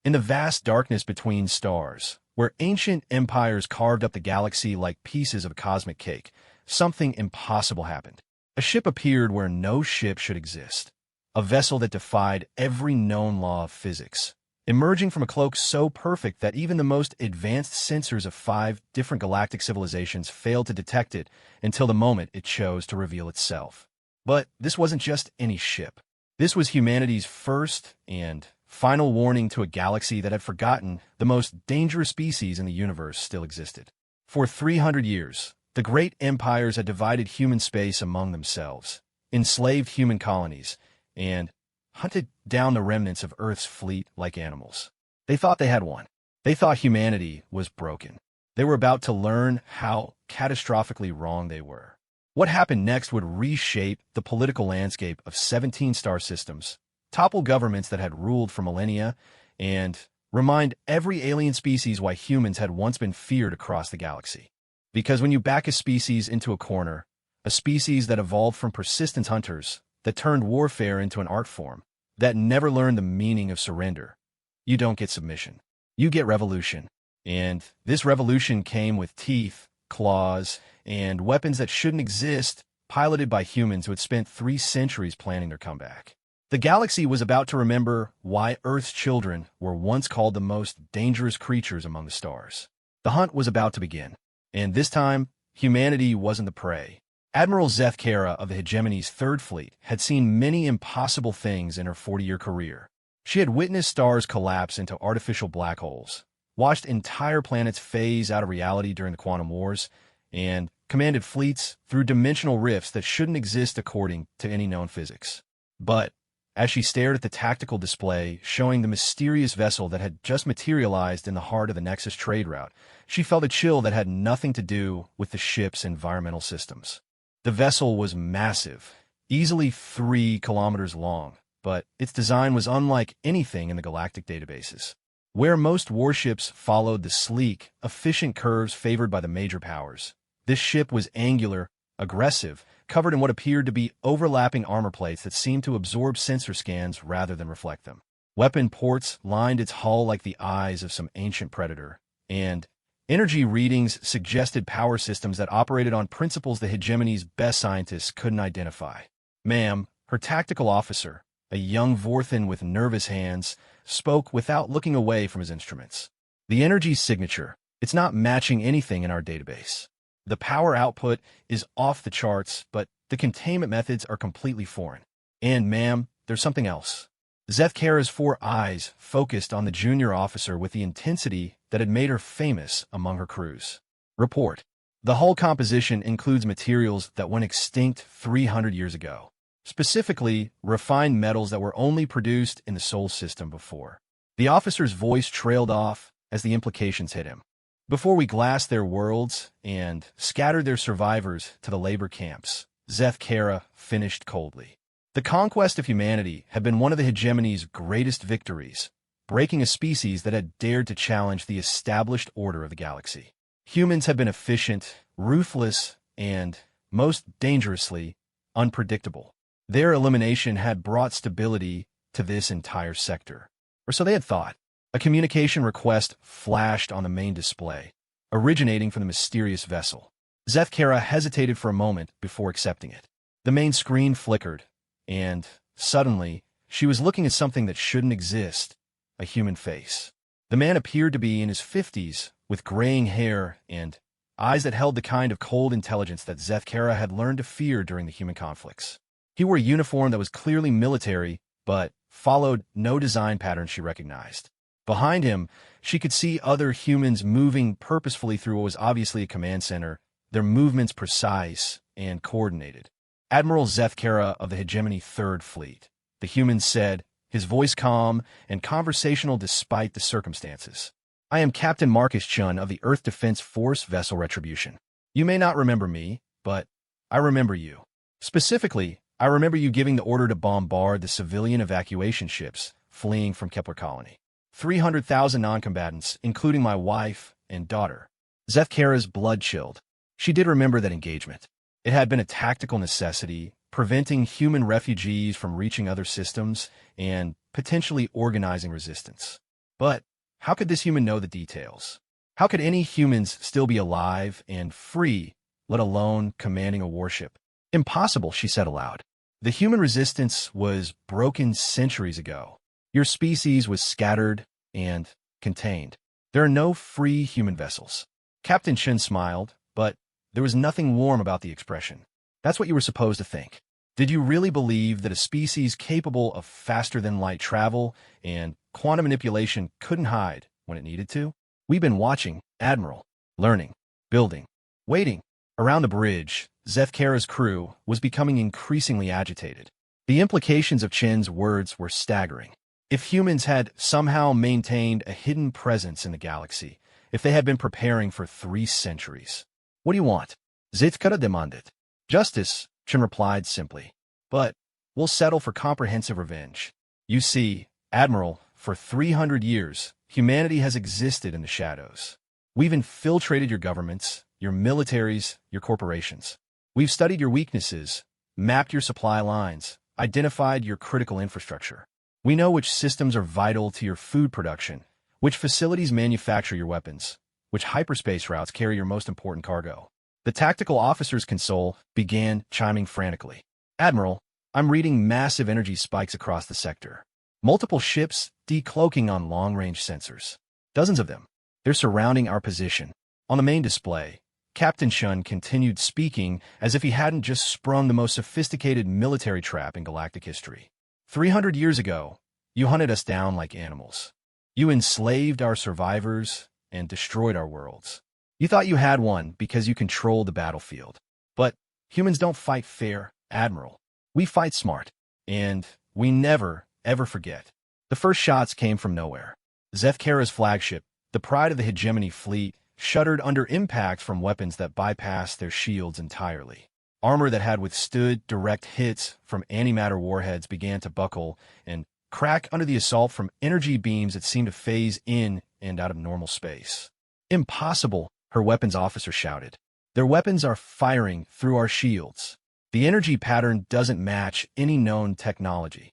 In the vast darkness between stars, where ancient empires carved up the galaxy like pieces of a cosmic cake, something impossible happened. A ship appeared where no ship should exist. A vessel that defied every known law of physics, emerging from a cloak so perfect that even the most advanced sensors of 5 different galactic civilizations failed to detect it until the moment it chose to reveal itself. But this wasn't just any ship. This was humanity's first and final warning to a galaxy that had forgotten the most dangerous species in the universe still existed. For 300 years, the great empires had divided human space among themselves, enslaved human colonies, and hunted down the remnants of Earth's fleet like animals. They thought they had won. They thought humanity was broken. They were about to learn how catastrophically wrong they were. What happened next would reshape the political landscape of 17 star systems, topple governments that had ruled for millennia, and remind every alien species why humans had once been feared across the galaxy. Because when you back a species into a corner, a species that evolved from persistent hunters, that turned warfare into an art form, that never learned the meaning of surrender, you don't get submission. You get revolution. And this revolution came with teeth, claws, and weapons that shouldn't exist, piloted by humans who had spent 3 centuries planning their comeback. The galaxy was about to remember why Earth's children were once called the most dangerous creatures among the stars. The hunt was about to begin, and this time, humanity wasn't the prey. Admiral Zeth Kara of the Hegemony's Third Fleet had seen many impossible things in her 40-year career. She had witnessed stars collapse into artificial black holes, watched entire planets phase out of reality during the Quantum Wars, and commanded fleets through dimensional rifts that shouldn't exist according to any known physics. But as she stared at the tactical display showing the mysterious vessel that had just materialized in the heart of the Nexus trade route, she felt a chill that had nothing to do with the ship's environmental systems. The vessel was massive, easily 3 kilometers long, but its design was unlike anything in the galactic databases. Where most warships followed the sleek, efficient curves favored by the major powers, this ship was angular, aggressive, covered in what appeared to be overlapping armor plates that seemed to absorb sensor scans rather than reflect them. Weapon ports lined its hull like the eyes of some ancient predator, and energy readings suggested power systems that operated on principles the Hegemony's best scientists couldn't identify. Ma'am, her tactical officer, a young Vorthan with nervous hands, spoke without looking away from his instruments. The energy signature, it's not matching anything in our database. The power output is off the charts, but the containment methods are completely foreign. And, ma'am, there's something else. Zeth Kara's 4 eyes focused on the junior officer with the intensity that had made her famous among her crews. Report. The hull composition includes materials that went extinct 300 years ago. Specifically, refined metals that were only produced in the Sol system before. The officer's voice trailed off as the implications hit him. Before we glassed their worlds and scattered their survivors to the labor camps, Zeth Kara finished coldly. The conquest of humanity had been one of the Hegemony's greatest victories, breaking a species that had dared to challenge the established order of the galaxy. Humans had been efficient, ruthless, and, most dangerously, unpredictable. Their elimination had brought stability to this entire sector. Or so they had thought. A communication request flashed on the main display, originating from the mysterious vessel. Zeth Kara hesitated for a moment before accepting it. The main screen flickered, and, suddenly, she was looking at something that shouldn't exist, a human face. The man appeared to be in his 50s, with graying hair and eyes that held the kind of cold intelligence that Zeth Kara had learned to fear during the human conflicts. He wore a uniform that was clearly military, but followed no design pattern she recognized. Behind him, she could see other humans moving purposefully through what was obviously a command center, their movements precise and coordinated. Admiral Zeth Kara of the Hegemony Third Fleet, the human said, his voice calm and conversational despite the circumstances. I am Captain Marcus Chun of the Earth Defense Force vessel Retribution. You may not remember me, but I remember you. Specifically, I remember you giving the order to bombard the civilian evacuation ships fleeing from Kepler Colony. 300,000 non-combatants, including my wife and daughter. Zeth Kara's blood chilled. She did remember that engagement. It had been a tactical necessity, preventing human refugees from reaching other systems and potentially organizing resistance. But how could this human know the details? How could any humans still be alive and free, let alone commanding a warship? Impossible, she said aloud. The human resistance was broken centuries ago. Your species was scattered and contained. There are no free human vessels. Captain Chen smiled, but there was nothing warm about the expression. That's what you were supposed to think. Did you really believe that a species capable of faster-than-light travel and quantum manipulation couldn't hide when it needed to? We've been watching, Admiral, learning, building, waiting. Around the bridge, Zefkara's crew was becoming increasingly agitated. The implications of Chen's words were staggering. If humans had somehow maintained a hidden presence in the galaxy, if they had been preparing for 3 centuries. What do you want? Zefkara demanded. Justice, Chen replied simply. But we'll settle for comprehensive revenge. You see, Admiral, for 300 years, humanity has existed in the shadows. We've infiltrated your governments, your militaries, your corporations. We've studied your weaknesses, mapped your supply lines, identified your critical infrastructure. We know which systems are vital to your food production, which facilities manufacture your weapons, which hyperspace routes carry your most important cargo. The tactical officer's console began chiming frantically. Admiral, I'm reading massive energy spikes across the sector. Multiple ships decloaking on long-range sensors. Dozens of them. They're surrounding our position. On the main display, Captain Shun continued speaking as if he hadn't just sprung the most sophisticated military trap in galactic history. 300 years ago, you hunted us down like animals. You enslaved our survivors and destroyed our worlds. You thought you had one because you controlled the battlefield. But humans don't fight fair, Admiral. We fight smart. And we never, ever forget. The first shots came from nowhere. Zefkara's flagship, the pride of the hegemony fleet, shuddered under impact from weapons that bypassed their shields entirely. Armor that had withstood direct hits from antimatter warheads began to buckle and crack under the assault from energy beams that seemed to phase in and out of normal space. Impossible, her weapons officer shouted. Their weapons are firing through our shields. The energy pattern doesn't match any known technology.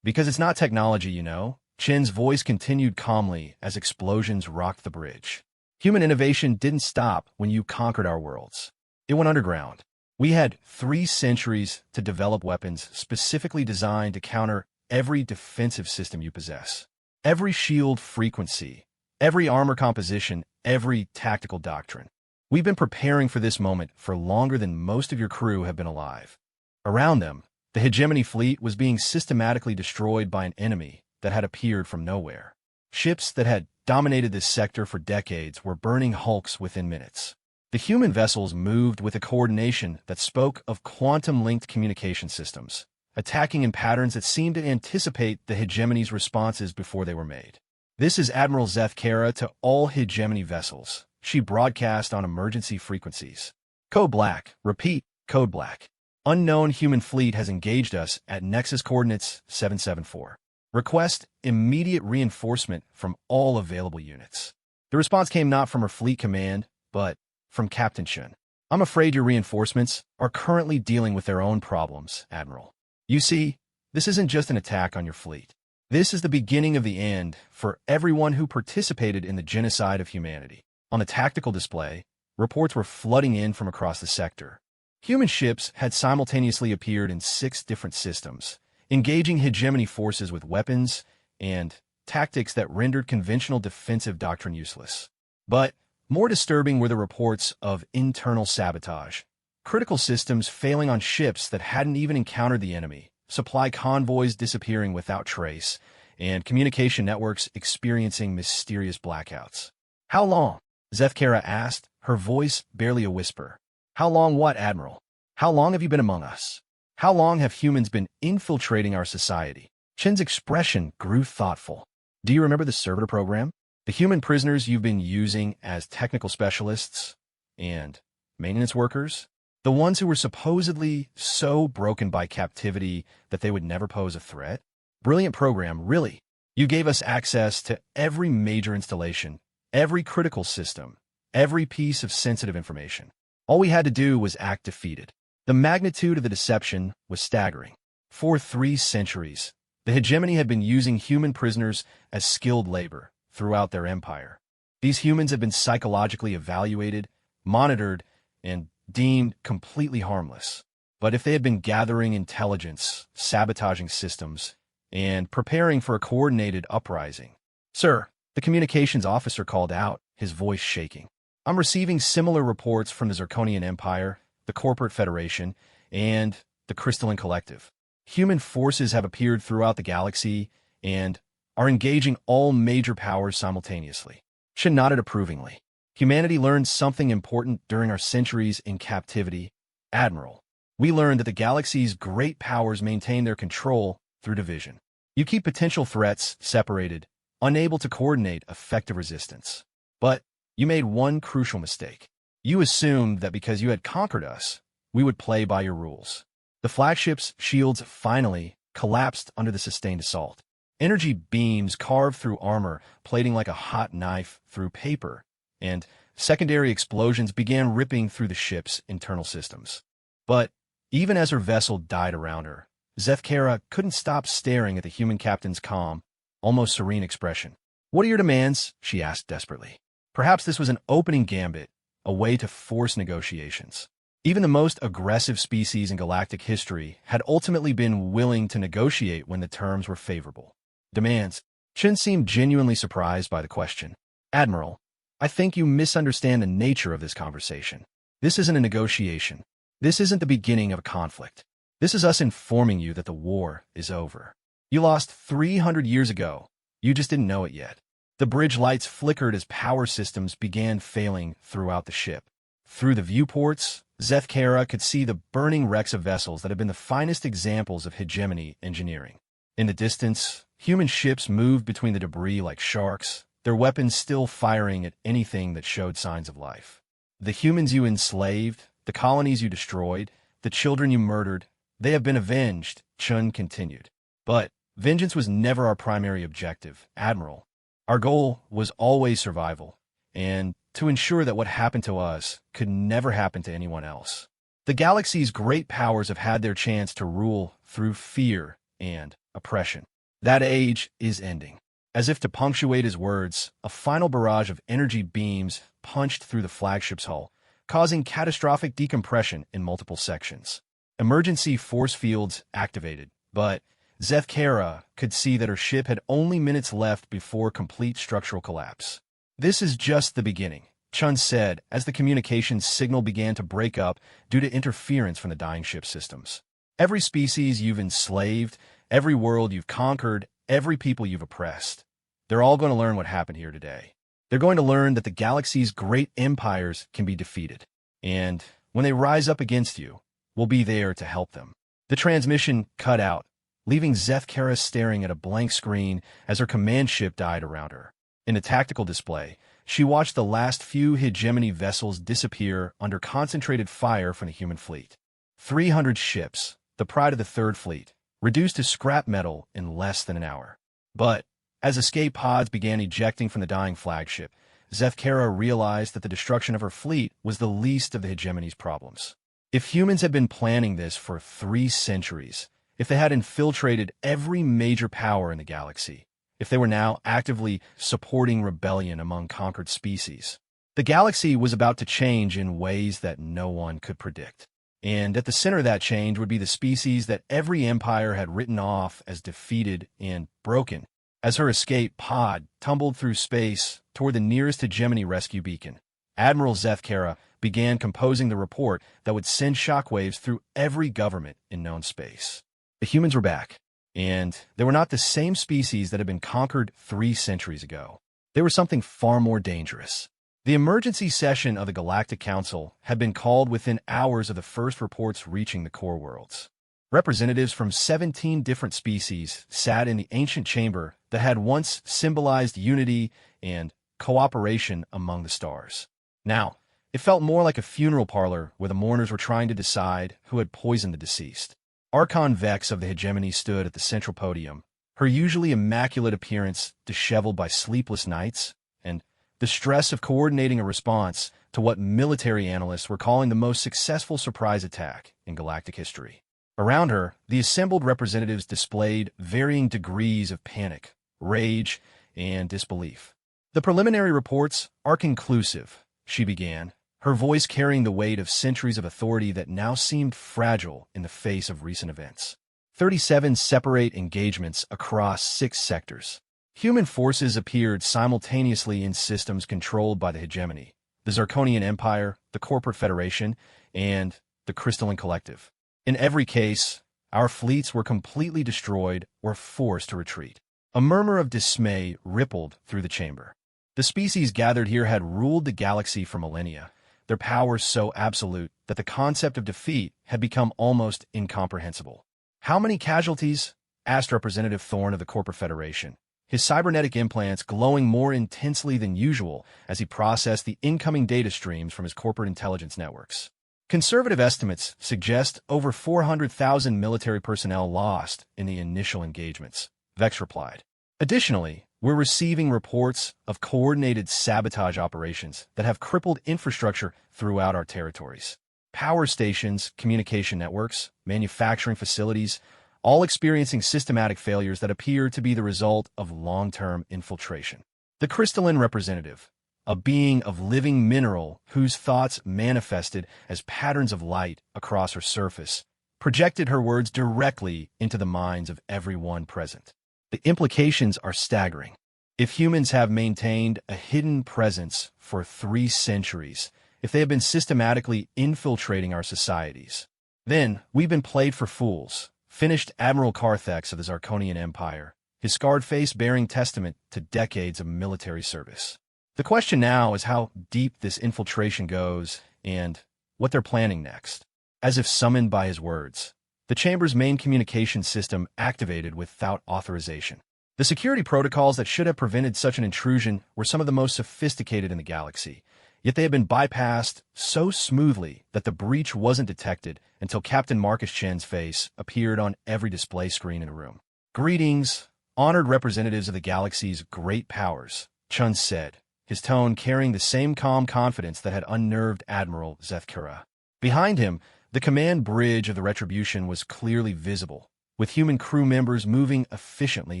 Because it's not technology, you know, Chen's voice continued calmly as explosions rocked the bridge. Human innovation didn't stop when you conquered our worlds. It went underground. We had 3 centuries to develop weapons specifically designed to counter every defensive system you possess. Every shield frequency, every armor composition, every tactical doctrine. We've been preparing for this moment for longer than most of your crew have been alive. Around them, the hegemony fleet was being systematically destroyed by an enemy that had appeared from nowhere. Ships that had dominated this sector for decades were burning hulks within minutes. The human vessels moved with a coordination that spoke of quantum-linked communication systems, attacking in patterns that seemed to anticipate the hegemony's responses before they were made. This is Admiral Zefkara to all hegemony vessels. She broadcast on emergency frequencies. Code Black. Repeat, Code Black. Unknown human fleet has engaged us at Nexus coordinates 774. Request immediate reinforcement from all available units. The response came not from her fleet command, but from Captain Chen. I'm afraid your reinforcements are currently dealing with their own problems, Admiral. You see, this isn't just an attack on your fleet. This is the beginning of the end for everyone who participated in the genocide of humanity. On the tactical display, reports were flooding in from across the sector. Human ships had simultaneously appeared in 6 different systems, engaging hegemony forces with weapons and tactics that rendered conventional defensive doctrine useless. But more disturbing were the reports of internal sabotage, critical systems failing on ships that hadn't even encountered the enemy, supply convoys disappearing without trace, and communication networks experiencing mysterious blackouts. How long? Zefkara asked, her voice barely a whisper. How long what, Admiral? How long have you been among us? How long have humans been infiltrating our society? Chen's expression grew thoughtful. Do you remember the servitor program? The human prisoners you've been using as technical specialists and maintenance workers? The ones who were supposedly so broken by captivity that they would never pose a threat? Brilliant program, really. You gave us access to every major installation, every critical system, every piece of sensitive information. All we had to do was act defeated. The magnitude of the deception was staggering. For 3 centuries, the hegemony had been using human prisoners as skilled labor, throughout their empire. These humans have been psychologically evaluated, monitored, and deemed completely harmless. But if they had been gathering intelligence, sabotaging systems, and preparing for a coordinated uprising. "Sir," the communications officer called out, his voice shaking. "I'm receiving similar reports from the Zirconian Empire, the Corporate Federation, and the Crystalline Collective. Human forces have appeared throughout the galaxy and are engaging all major powers simultaneously." Shin nodded approvingly. "Humanity learned something important during our centuries in captivity, Admiral. We learned that the galaxy's great powers maintain their control through division. You keep potential threats separated, unable to coordinate effective resistance. But you made one crucial mistake. You assumed that because you had conquered us, we would play by your rules." The flagship's shields finally collapsed under the sustained assault. Energy beams carved through armor, plating like a hot knife through paper, and secondary explosions began ripping through the ship's internal systems. But even as her vessel died around her, Zethkara couldn't stop staring at the human captain's calm, almost serene expression. "What are your demands?" she asked desperately. Perhaps this was an opening gambit, a way to force negotiations. Even the most aggressive species in galactic history had ultimately been willing to negotiate when the terms were favorable. "Demands?" Shin seemed genuinely surprised by the question. "Admiral, I think you misunderstand the nature of this conversation. This isn't a negotiation. This isn't the beginning of a conflict. This is us informing you that the war is over. You lost 300 years ago. You just didn't know it yet." The bridge lights flickered as power systems began failing throughout the ship. Through the viewports, Zethkara could see the burning wrecks of vessels that had been the finest examples of hegemony engineering. In the distance, human ships moved between the debris like sharks, their weapons still firing at anything that showed signs of life. "The humans you enslaved, the colonies you destroyed, the children you murdered, they have been avenged," Chun continued. "But vengeance was never our primary objective, Admiral. Our goal was always survival, and to ensure that what happened to us could never happen to anyone else. The galaxy's great powers have had their chance to rule through fear and oppression. That age is ending." As if to punctuate his words, a final barrage of energy beams punched through the flagship's hull, causing catastrophic decompression in multiple sections. Emergency force fields activated, but Zethkara could see that her ship had only minutes left before complete structural collapse. "This is just the beginning," Chun said as the communications signal began to break up due to interference from the dying ship systems. "Every species you've enslaved, every world you've conquered, every people you've oppressed, they're all going to learn what happened here today. They're going to learn that the galaxy's great empires can be defeated. And when they rise up against you, we'll be there to help them." The transmission cut out, leaving Zethkara staring at a blank screen as her command ship died around her. In a tactical display, she watched the last few hegemony vessels disappear under concentrated fire from the human fleet. 300 ships, the pride of the Third Fleet, reduced to scrap metal in less than an hour. But as escape pods began ejecting from the dying flagship, Zethkara realized that the destruction of her fleet was the least of the hegemony's problems. If humans had been planning this for 3 centuries, if they had infiltrated every major power in the galaxy, if they were now actively supporting rebellion among conquered species, the galaxy was about to change in ways that no one could predict. And at the center of that change would be the species that every empire had written off as defeated and broken. As her escape pod tumbled through space toward the nearest hegemony rescue beacon, Admiral Zethkara began composing the report that would send shockwaves through every government in known space. The humans were back, and they were not the same species that had been conquered 3 centuries ago. They were something far more dangerous. The emergency session of the Galactic Council had been called within hours of the first reports reaching the core worlds. Representatives from 17 different species sat in the ancient chamber that had once symbolized unity and cooperation among the stars. Now, it felt more like a funeral parlor where the mourners were trying to decide who had poisoned the deceased. Archon Vex of the hegemony stood at the central podium, her usually immaculate appearance disheveled by sleepless nights and the stress of coordinating a response to what military analysts were calling the most successful surprise attack in galactic history. Around her, the assembled representatives displayed varying degrees of panic, rage, and disbelief. The preliminary reports are conclusive, she began, her voice carrying the weight of centuries of authority that now seemed fragile in the face of recent events. 37 separate engagements across 6 sectors. Human forces appeared simultaneously in systems controlled by the hegemony, the Zirconian Empire, the Corporate Federation, and the Crystalline Collective. In every case, our fleets were completely destroyed or forced to retreat. A murmur of dismay rippled through the chamber. The species gathered here had ruled the galaxy for millennia, their powers so absolute that the concept of defeat had become almost incomprehensible. "How many casualties?" asked Representative Thorne of the Corporate Federation, his cybernetic implants glowing more intensely than usual as he processed the incoming data streams from his corporate intelligence networks. "Conservative estimates suggest over 400,000 military personnel lost in the initial engagements," Vex replied. "Additionally, we're receiving reports of coordinated sabotage operations that have crippled infrastructure throughout our territories. Power stations, communication networks, manufacturing facilities, all experiencing systematic failures that appear to be the result of long-term infiltration." The crystalline representative, a being of living mineral whose thoughts manifested as patterns of light across her surface, projected her words directly into the minds of everyone present. "The implications are staggering. If humans have maintained a hidden presence for 3 centuries, if they have been systematically infiltrating our societies, then we've been played for fools," finished Admiral Carthex of the Zirconian Empire, his scarred face bearing testament to decades of military service. "The question now is how deep this infiltration goes and what they're planning next." As if summoned by his words, the chamber's main communication system activated without authorization. The security protocols that should have prevented such an intrusion were some of the most sophisticated in the galaxy, yet they had been bypassed so smoothly that the breach wasn't detected until Captain Marcus Chen's face appeared on every display screen in the room. "Greetings, honored representatives of the galaxy's great powers," Chun said, his tone carrying the same calm confidence that had unnerved Admiral Zethkura. Behind him, the command bridge of the Retribution was clearly visible, with human crew members moving efficiently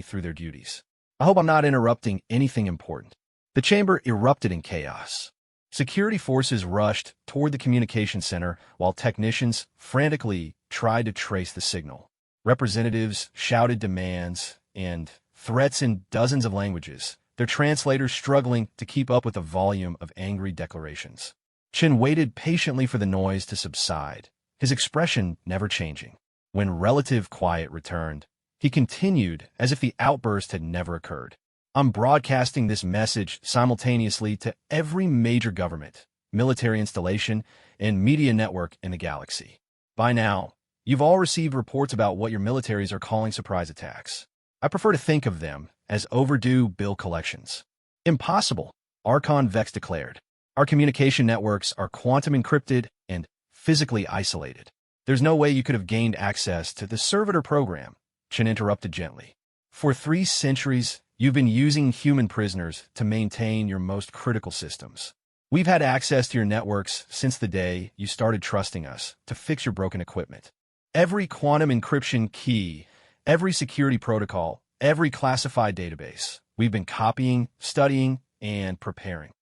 through their duties. "I hope I'm not interrupting anything important." The chamber erupted in chaos. Security forces rushed toward the communication center while technicians frantically tried to trace the signal. Representatives shouted demands and threats in dozens of languages, their translators struggling to keep up with the volume of angry declarations. Chen waited patiently for the noise to subside, his expression never changing. When relative quiet returned, he continued as if the outburst had never occurred. "I'm broadcasting this message simultaneously to every major government, military installation, and media network in the galaxy. By now, you've all received reports about what your militaries are calling surprise attacks. I prefer to think of them as overdue bill collections." "Impossible," Archon Vex declared. "Our communication networks are quantum encrypted and physically isolated. There's no way you could have gained access to the servitor program," Chen interrupted gently. "For 3 centuries, you've been using human prisoners to maintain your most critical systems. We've had access to your networks since the day you started trusting us to fix your broken equipment. Every quantum encryption key, every security protocol, every classified database, we've been copying, studying, and preparing."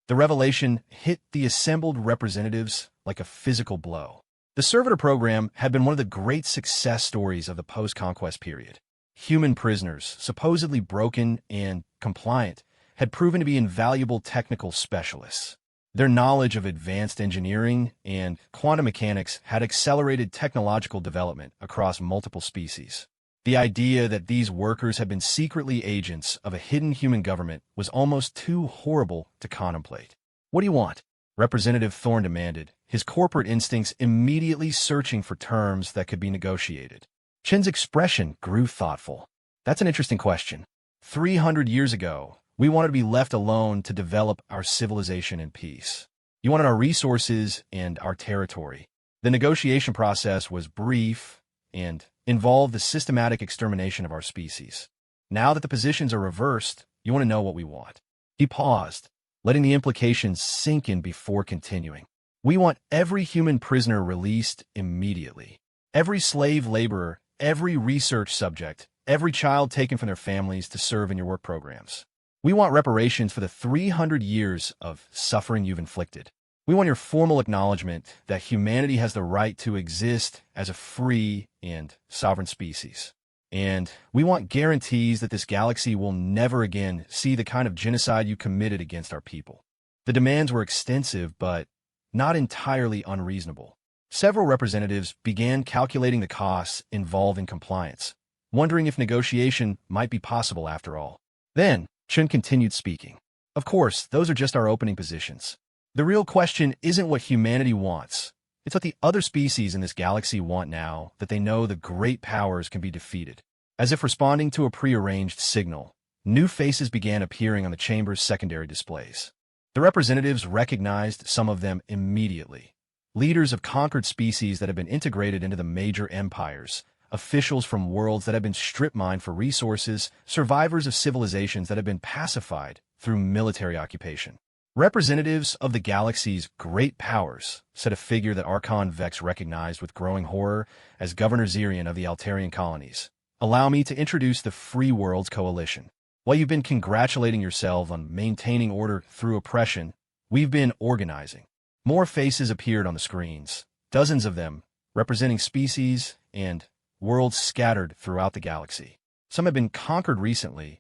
The revelation hit the assembled representatives like a physical blow. The servitor program had been one of the great success stories of the post-conquest period. Human prisoners, supposedly broken and compliant, had proven to be invaluable technical specialists. Their knowledge of advanced engineering and quantum mechanics had accelerated technological development across multiple species. The idea that these workers had been secretly agents of a hidden human government was almost too horrible to contemplate. "What do you want?" Representative Thorne demanded, his corporate instincts immediately searching for terms that could be negotiated. Chen's expression grew thoughtful. "That's an interesting question. 300 years ago, we wanted to be left alone to develop our civilization in peace. You wanted our resources and our territory. The negotiation process was brief and involved the systematic extermination of our species. Now that the positions are reversed, you want to know what we want." He paused, letting the implications sink in before continuing. "We want every human prisoner released immediately. Every slave laborer, every research subject, every child taken from their families to serve in your work programs. We want reparations for the 300 years of suffering you've inflicted. We want your formal acknowledgement that humanity has the right to exist as a free and sovereign species. And we want guarantees that this galaxy will never again see the kind of genocide you committed against our people. The demands were extensive, but not entirely unreasonable. Several representatives began calculating the costs involved in compliance, wondering if negotiation might be possible after all. Then, Chen continued speaking. Of course, those are just our opening positions. The real question isn't what humanity wants. It's what the other species in this galaxy want now that they know the great powers can be defeated. As if responding to a prearranged signal, new faces began appearing on the chamber's secondary displays. The representatives recognized some of them immediately. Leaders of conquered species that have been integrated into the major empires, officials from worlds that have been strip-mined for resources, survivors of civilizations that have been pacified through military occupation. Representatives of the galaxy's great powers, said a figure that Archon Vex recognized with growing horror as Governor Zerian of the Altarian colonies. Allow me to introduce the Free Worlds Coalition. While you've been congratulating yourselves on maintaining order through oppression, we've been organizing. More faces appeared on the screens, dozens of them, representing species and worlds scattered throughout the galaxy. Some have been conquered recently.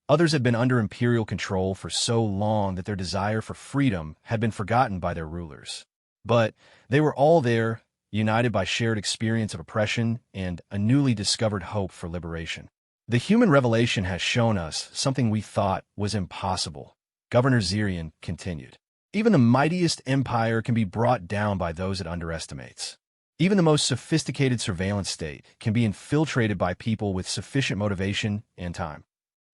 Others had been under imperial control for so long that their desire for freedom had been forgotten by their rulers. But they were all there, united by shared experience of oppression and a newly discovered hope for liberation. The human revelation has shown us something we thought was impossible, Governor Zerian continued. Even the mightiest empire can be brought down by those it underestimates. Even the most sophisticated surveillance state can be infiltrated by people with sufficient motivation and time.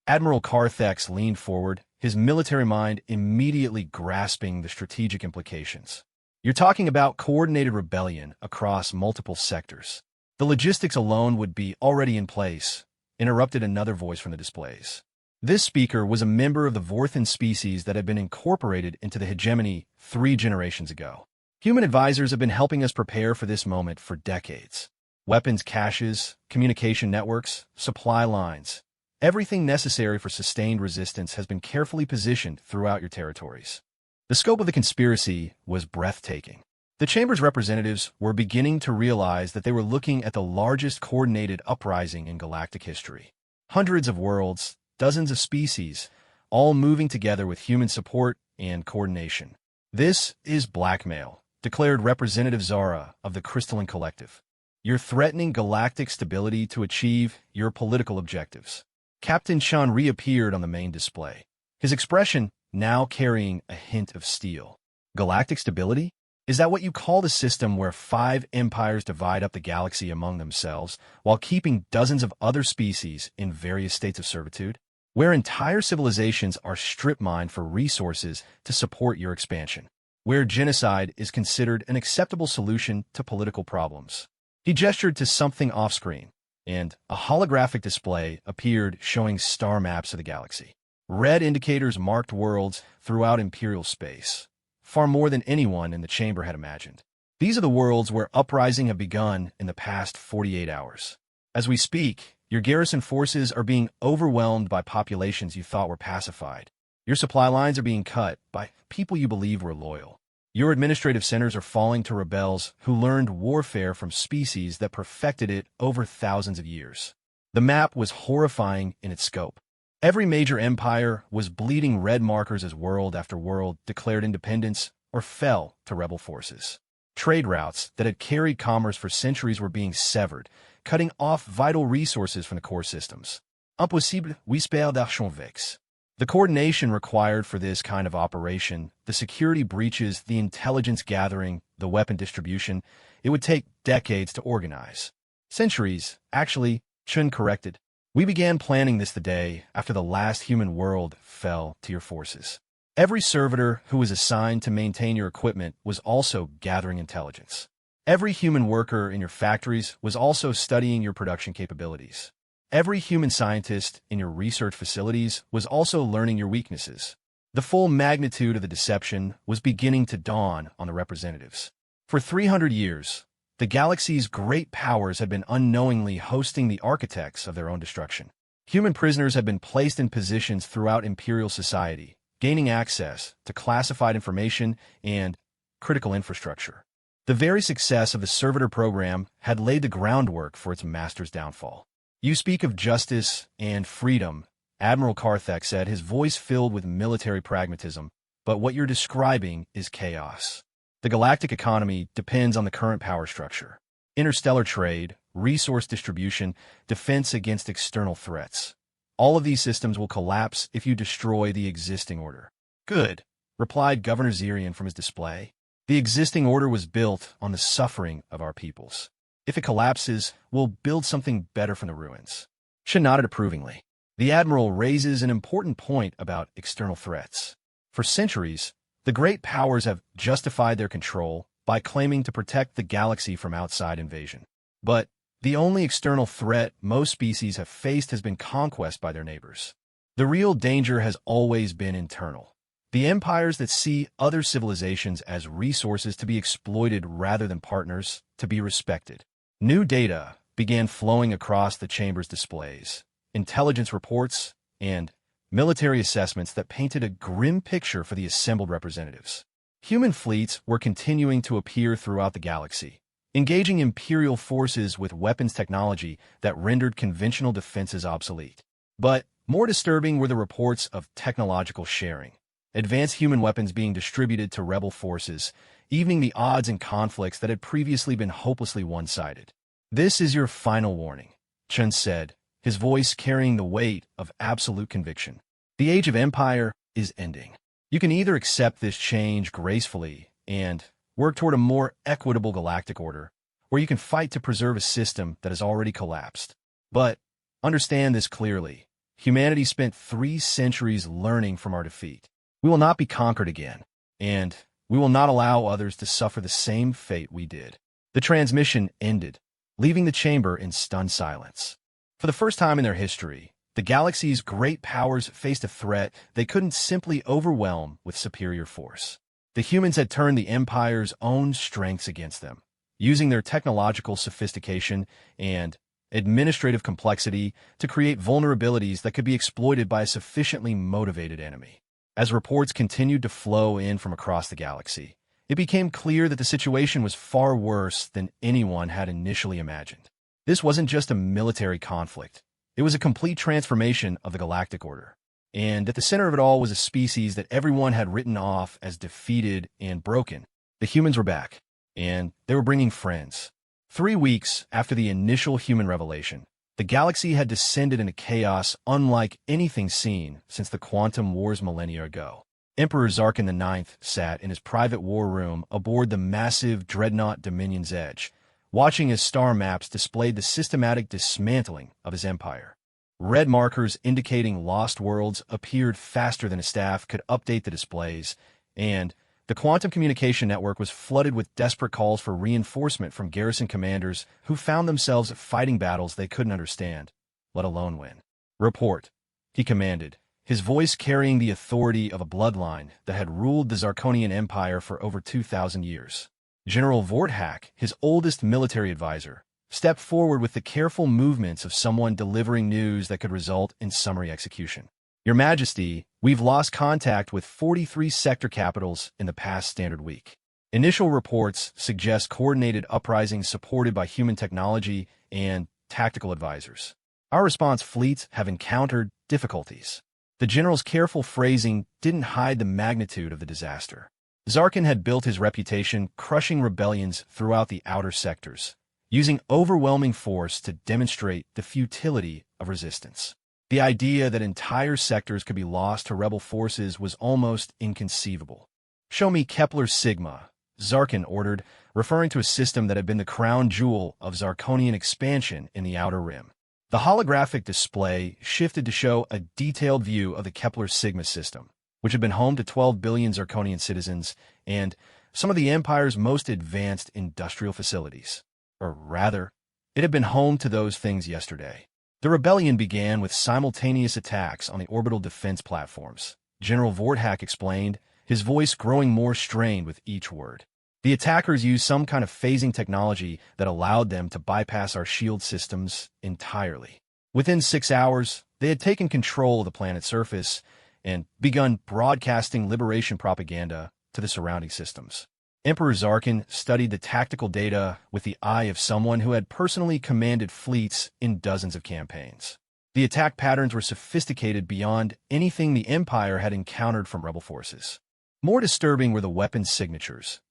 Admiral Carthex leaned forward, his military mind immediately grasping the strategic implications. You're talking about coordinated rebellion across multiple sectors. The logistics alone would be already in place, interrupted another voice from the displays. This speaker was a member of the Vorthan species that had been incorporated into the hegemony 3 generations ago. Human advisors have been helping us prepare for this moment for decades. Weapons caches, communication networks, supply lines. Everything necessary for sustained resistance has been carefully positioned throughout your territories. The scope of the conspiracy was breathtaking. The Chamber's representatives were beginning to realize that they were looking at the largest coordinated uprising in galactic history. Hundreds of worlds, dozens of species, all moving together with human support and coordination. This is blackmail, declared Representative Zara of the Crystalline Collective. You're threatening galactic stability to achieve your political objectives. Captain Shan reappeared on the main display, his expression now carrying a hint of steel. Galactic stability? Is that what you call the system where 5 empires divide up the galaxy among themselves while keeping dozens of other species in various states of servitude? Where entire civilizations are strip-mined for resources to support your expansion? Where genocide is considered an acceptable solution to political problems? He gestured to something off-screen, and a holographic display appeared showing star maps of the galaxy. Red indicators marked worlds throughout Imperial space, far more than anyone in the chamber had imagined. These are the worlds where uprising have begun in the past 48 hours. As we speak, your garrison forces are being overwhelmed by populations you thought were pacified. Your supply lines are being cut by people you believe were loyal. Your administrative centers are falling to rebels who learned warfare from species that perfected it over thousands of years. The map was horrifying in its scope. Every major empire was bleeding red markers as world after world declared independence or fell to rebel forces. Trade routes that had carried commerce for centuries were being severed, cutting off vital resources from the core systems. Impossible, whisper d'Archonvex. The coordination required for this kind of operation, the security breaches, the intelligence gathering, the weapon distribution, it would take decades to organize. Centuries, actually, Chun corrected. We began planning this the day after the last human world fell to your forces. Every servitor who was assigned to maintain your equipment was also gathering intelligence. Every human worker in your factories was also studying your production capabilities. Every human scientist in your research facilities was also learning your weaknesses. The full magnitude of the deception was beginning to dawn on the representatives. For 300 years, the galaxy's great powers had been unknowingly hosting the architects of their own destruction. Human prisoners have been placed in positions throughout Imperial society, gaining access to classified information and critical infrastructure. The very success of the servitor program had laid the groundwork for its master's downfall. "You speak of justice and freedom," Admiral Karthek said, his voice filled with military pragmatism, "but what you're describing is chaos. The galactic economy depends on the current power structure. Interstellar trade, resource distribution, defense against external threats. All of these systems will collapse if you destroy the existing order." "Good," replied Governor Zirian from his display. "The existing order was built on the suffering of our peoples. If it collapses, we'll build something better from the ruins." Shen nodded approvingly. The Admiral raises an important point about external threats. For centuries, the great powers have justified their control by claiming to protect the galaxy from outside invasion. But the only external threat most species have faced has been conquest by their neighbors. The real danger has always been internal. The empires that see other civilizations as resources to be exploited rather than partners to be respected. New data began flowing across the chamber's displays, intelligence reports, and military assessments that painted a grim picture for the assembled representatives. Human fleets were continuing to appear throughout the galaxy, engaging Imperial forces with weapons technology that rendered conventional defenses obsolete. But more disturbing were the reports of technological sharing. Advanced human weapons being distributed to rebel forces, evening the odds in conflicts that had previously been hopelessly one-sided. "This is your final warning," Chen said, his voice carrying the weight of absolute conviction. "The Age of Empire is ending. You can either accept this change gracefully and work toward a more equitable galactic order, or you can fight to preserve a system that has already collapsed. But understand this clearly. Humanity spent 3 centuries learning from our defeat. We will not be conquered again, and we will not allow others to suffer the same fate we did." The transmission ended, leaving the chamber in stunned silence. For the first time in their history, the galaxy's great powers faced a threat they couldn't simply overwhelm with superior force. The humans had turned the Empire's own strengths against them, using their technological sophistication and administrative complexity to create vulnerabilities that could be exploited by a sufficiently motivated enemy. As reports continued to flow in from across the galaxy, it became clear that the situation was far worse than anyone had initially imagined. This wasn't just a military conflict. It was a complete transformation of the galactic order. And at the center of it all was a species that everyone had written off as defeated and broken. The humans were back, and they were bringing friends. 3 weeks after the initial human revelation, the galaxy had descended into chaos unlike anything seen since the Quantum Wars millennia ago. Emperor Zarkin IX sat in his private war room aboard the massive dreadnought Dominion's Edge, watching as star maps displayed the systematic dismantling of his empire. Red markers indicating lost worlds appeared faster than his staff could update the displays, and the quantum communication network was flooded with desperate calls for reinforcement from garrison commanders who found themselves fighting battles they couldn't understand, let alone win. "Report," he commanded, his voice carrying the authority of a bloodline that had ruled the Zarkonian Empire for over 2,000 years. General Vorthak, his oldest military advisor, stepped forward with the careful movements of someone delivering news that could result in summary execution. "Your Majesty, we've lost contact with 43 sector capitals in the past standard week. Initial reports suggest coordinated uprisings supported by human technology and tactical advisors. Our response fleets have encountered difficulties." The general's careful phrasing didn't hide the magnitude of the disaster. Zarkin had built his reputation crushing rebellions throughout the outer sectors, using overwhelming force to demonstrate the futility of resistance. The idea that entire sectors could be lost to rebel forces was almost inconceivable. "Show me Kepler Sigma," Zarkin ordered, referring to a system that had been the crown jewel of Zarkonian expansion in the Outer Rim. The holographic display shifted to show a detailed view of the Kepler Sigma system, which had been home to 12 billion Zarkonian citizens and some of the Empire's most advanced industrial facilities. Or rather, it had been home to those things yesterday. The rebellion began with simultaneous attacks on the orbital defense platforms, General Vorthak explained, his voice growing more strained with each word. The attackers used some kind of phasing technology that allowed them to bypass our shield systems entirely. Within 6 hours, They had taken control of the planet's surface and begun broadcasting liberation propaganda to the surrounding systems. Emperor Zarkin studied the tactical data with the eye of someone who had personally commanded fleets in dozens of campaigns. The attack patterns were sophisticated beyond anything the Empire had encountered from rebel forces. More disturbing were the weapons signatures,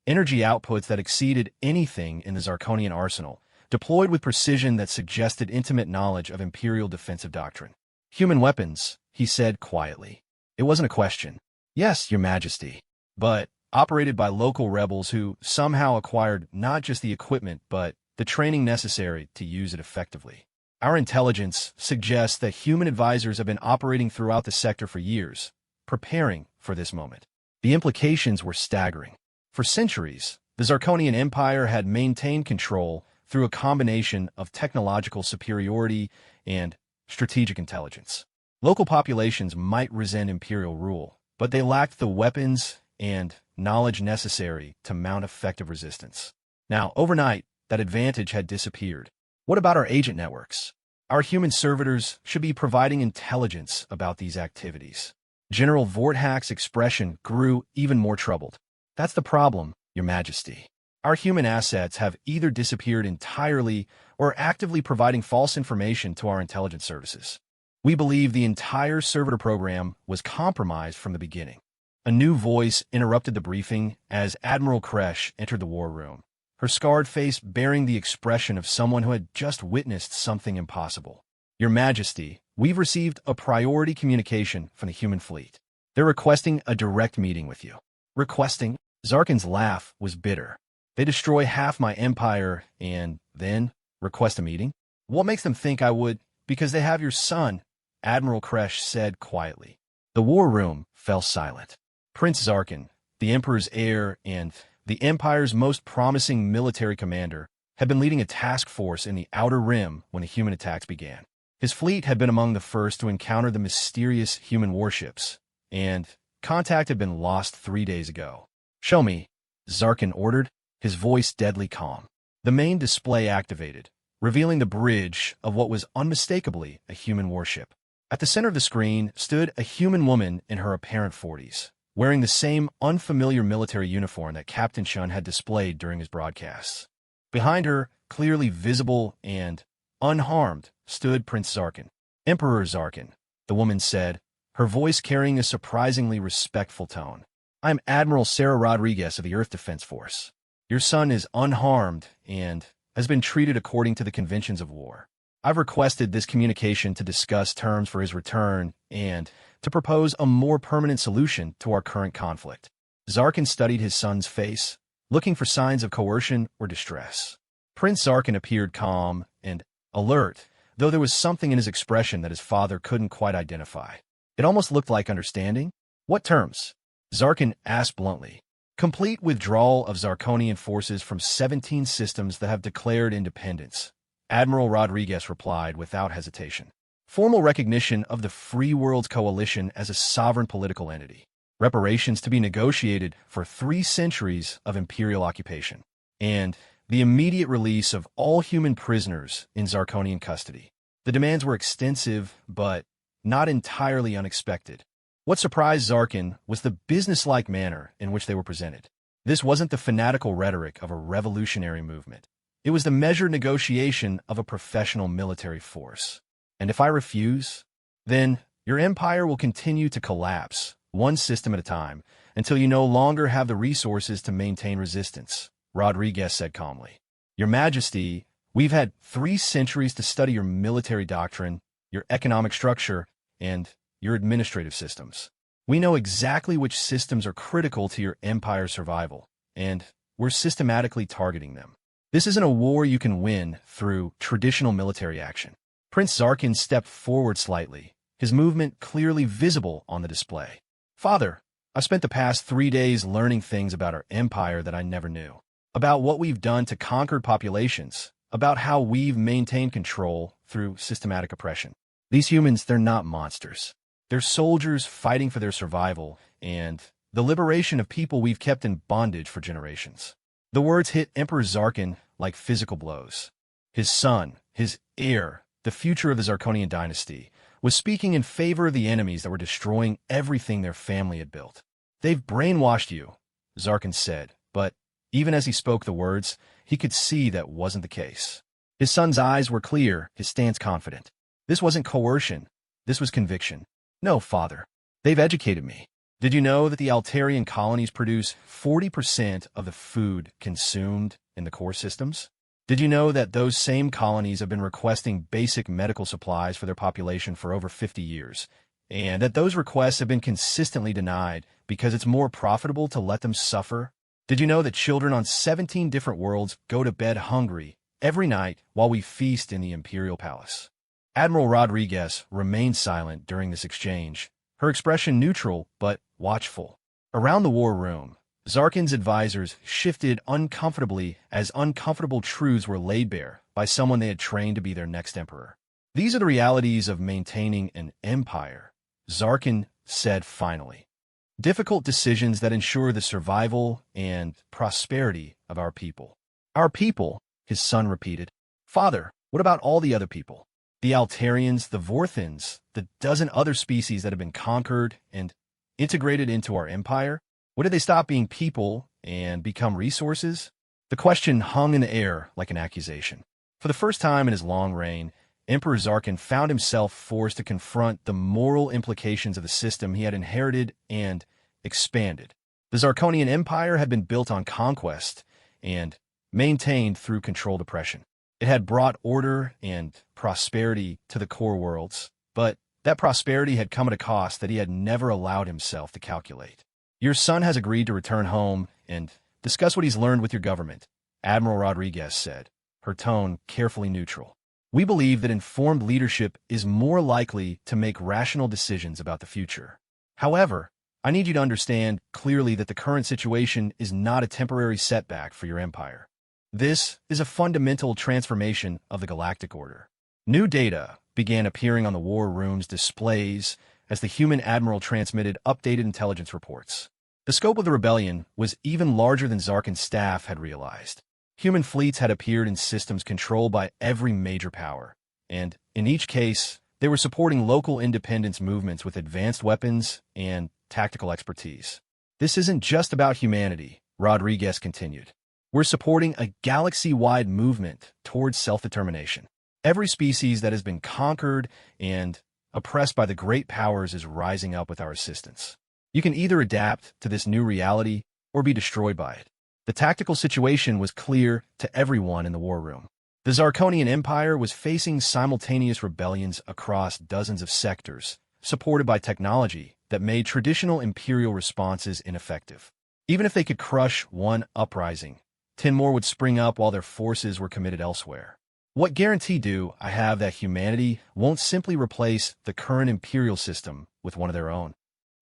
energy outputs that exceeded anything in the Zarkonian arsenal, deployed with precision that suggested intimate knowledge of Imperial defensive doctrine. Human weapons, he said quietly. It wasn't a question. Yes, Your Majesty. But operated by local rebels who somehow acquired not just the equipment but the training necessary to use it effectively. Our intelligence suggests that human advisors have been operating throughout the sector for years, preparing for this moment. The implications were staggering. For centuries, the Zarkonian Empire had maintained control through a combination of technological superiority and strategic intelligence. Local populations might resent imperial rule, but they lacked the weapons and knowledge necessary to mount effective resistance. Now, overnight, that advantage had disappeared. What about our agent networks? Our human servitors should be providing intelligence about these activities. General Vorthack's expression grew even more troubled. That's the problem, Your Majesty. Our human assets have either disappeared entirely or are actively providing false information to our intelligence services. We believe the entire servitor program was compromised from the beginning. A new voice interrupted the briefing as Admiral Kresh entered the war room, her scarred face bearing the expression of someone who had just witnessed something impossible. Your Majesty, we've received a priority communication from the human fleet. They're requesting a direct meeting with you. Requesting? Zarkin's laugh was bitter. They destroy half my empire and then request a meeting? What makes them think I would? Because they have your son, Admiral Kresh said quietly. The war room fell silent. Prince Zarkin, the Emperor's heir and the Empire's most promising military commander, had been leading a task force in the Outer Rim when the human attacks began. His fleet had been among the first to encounter the mysterious human warships, and contact had been lost 3 days ago. Show me, Zarkin ordered, his voice deadly calm. The main display activated, revealing the bridge of what was unmistakably a human warship. At the center of the screen stood a human woman in her apparent 40s, wearing the same unfamiliar military uniform that Captain Shun had displayed during his broadcasts. Behind her, clearly visible and unharmed, stood Prince Zarkin. Emperor Zarkin, the woman said, her voice carrying a surprisingly respectful tone. I'm Admiral Sarah Rodriguez of the Earth Defense Force. Your son is unharmed and has been treated according to the conventions of war. I've requested this communication to discuss terms for his return and to propose a more permanent solution to our current conflict. Zarkin studied his son's face, looking for signs of coercion or distress. Prince Zarkin appeared calm and alert, though there was something in his expression that his father couldn't quite identify. It almost looked like understanding. What terms? Zarkin asked bluntly. Complete withdrawal of Zarkonian forces from 17 systems that have declared independence, Admiral Rodriguez replied without hesitation. Formal recognition of the Free Worlds Coalition as a sovereign political entity. Reparations to be negotiated for 3 centuries of imperial occupation. And the immediate release of all human prisoners in Zarkonian custody. The demands were extensive, but not entirely unexpected. What surprised Zarkin was the businesslike manner in which they were presented. This wasn't the fanatical rhetoric of a revolutionary movement. It was the measured negotiation of a professional military force. And if I refuse, then your empire will continue to collapse, one system at a time, until you no longer have the resources to maintain resistance, Rodriguez said calmly. Your Majesty, we've had 3 centuries to study your military doctrine, your economic structure, and your administrative systems. We know exactly which systems are critical to your empire's survival, and we're systematically targeting them. This isn't a war you can win through traditional military action. Prince Zarkin stepped forward slightly, his movement clearly visible on the display. Father, I've spent the past 3 days learning things about our empire that I never knew. About what we've done to conquer populations, about how we've maintained control through systematic oppression. These humans, they're not monsters. They're soldiers fighting for their survival and the liberation of people we've kept in bondage for generations. The words hit Emperor Zarkin like physical blows. His son, his heir, the future of the Zarkonian dynasty, was speaking in favor of the enemies that were destroying everything their family had built. "They've brainwashed you," Zarkin said, but even as he spoke the words, he could see that wasn't the case. His son's eyes were clear, his stance confident. This wasn't coercion. This was conviction. "No, father. They've educated me. Did you know that the Altarian colonies produce 40% of the food consumed in the core systems? Did you know that those same colonies have been requesting basic medical supplies for their population for over 50 years, and that those requests have been consistently denied because it's more profitable to let them suffer? Did you know that children on 17 different worlds go to bed hungry every night while we feast in the Imperial Palace?" Admiral Rodriguez remained silent during this exchange, her expression neutral but watchful. Around the war room, Zarkin's advisors shifted uncomfortably as uncomfortable truths were laid bare by someone they had trained to be their next emperor. "These are the realities of maintaining an empire," Zarkin said finally. "Difficult decisions that ensure the survival and prosperity of our people." "Our people," his son repeated. "Father, what about all the other people? The Altarians, the Vorthins, the dozen other species that have been conquered and integrated into our empire? When did they stop being people and become resources?" The question hung in the air like an accusation. For the first time in his long reign, Emperor Zarkin found himself forced to confront the moral implications of the system he had inherited and expanded. The Zarkonian Empire had been built on conquest and maintained through controlled oppression. It had brought order and prosperity to the core worlds, but that prosperity had come at a cost that he had never allowed himself to calculate. "Your son has agreed to return home and discuss what he's learned with your government," Admiral Rodriguez said, her tone carefully neutral. "We believe that informed leadership is more likely to make rational decisions about the future. However, I need you to understand clearly that the current situation is not a temporary setback for your empire. This is a fundamental transformation of the Galactic Order." New data began appearing on the war room's displays as the human admiral transmitted updated intelligence reports. The scope of the rebellion was even larger than Zarkin's staff had realized. Human fleets had appeared in systems controlled by every major power, and in each case, they were supporting local independence movements with advanced weapons and tactical expertise. "This isn't just about humanity," Rodriguez continued. "We're supporting a galaxy-wide movement towards self-determination. Every species that has been conquered and oppressed by the great powers is rising up with our assistance. You can either adapt to this new reality or be destroyed by it." The tactical situation was clear to everyone in the war room. The Zarkonian Empire was facing simultaneous rebellions across dozens of sectors, supported by technology that made traditional imperial responses ineffective. Even if they could crush one uprising, 10 more would spring up while their forces were committed elsewhere. "What guarantee do I have that humanity won't simply replace the current imperial system with one of their own?"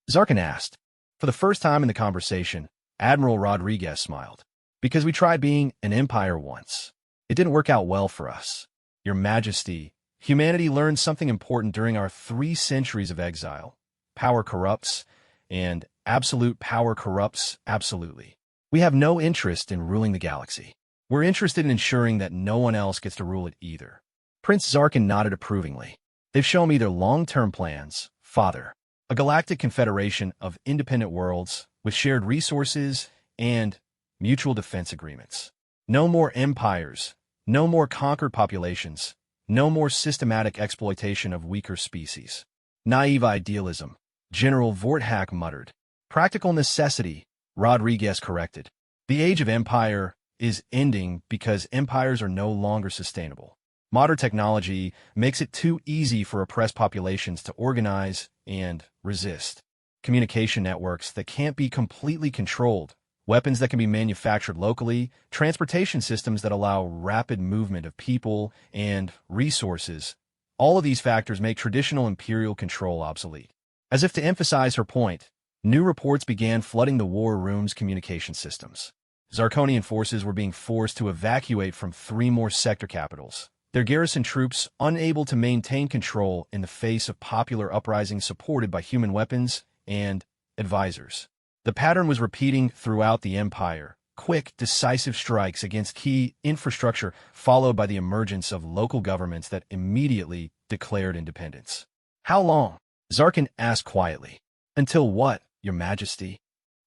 Zarkin asked. For the first time in the conversation, Admiral Rodriguez smiled. "Because we tried being an empire once. It didn't work out well for us. Your Majesty, humanity learned something important during our 3 centuries of exile. Power corrupts, and absolute power corrupts absolutely. We have no interest in ruling the galaxy. We're interested in ensuring that no one else gets to rule it either." Prince Zarkin nodded approvingly. "They've shown me their long-term plans, Father. A galactic confederation of independent worlds with shared resources and mutual defense agreements. No more empires, no more conquered populations, no more systematic exploitation of weaker species." "Naive idealism," General Vorthak muttered. "Practical necessity," Rodriguez corrected. "The age of empire is ending because empires are no longer sustainable. Modern technology makes it too easy for oppressed populations to organize and resist. Communication networks that can't be completely controlled, weapons that can be manufactured locally, transportation systems that allow rapid movement of people and resources. All of these factors make traditional imperial control obsolete." As if to emphasize her point, new reports began flooding the war room's communication systems. Zarkonian forces were being forced to evacuate from 3 more sector capitals, their garrison troops unable to maintain control in the face of popular uprisings supported by human weapons and advisors. The pattern was repeating throughout the empire: quick, decisive strikes against key infrastructure, followed by the emergence of local governments that immediately declared independence. How long? Zarkin asked quietly. Until what, Your Majesty?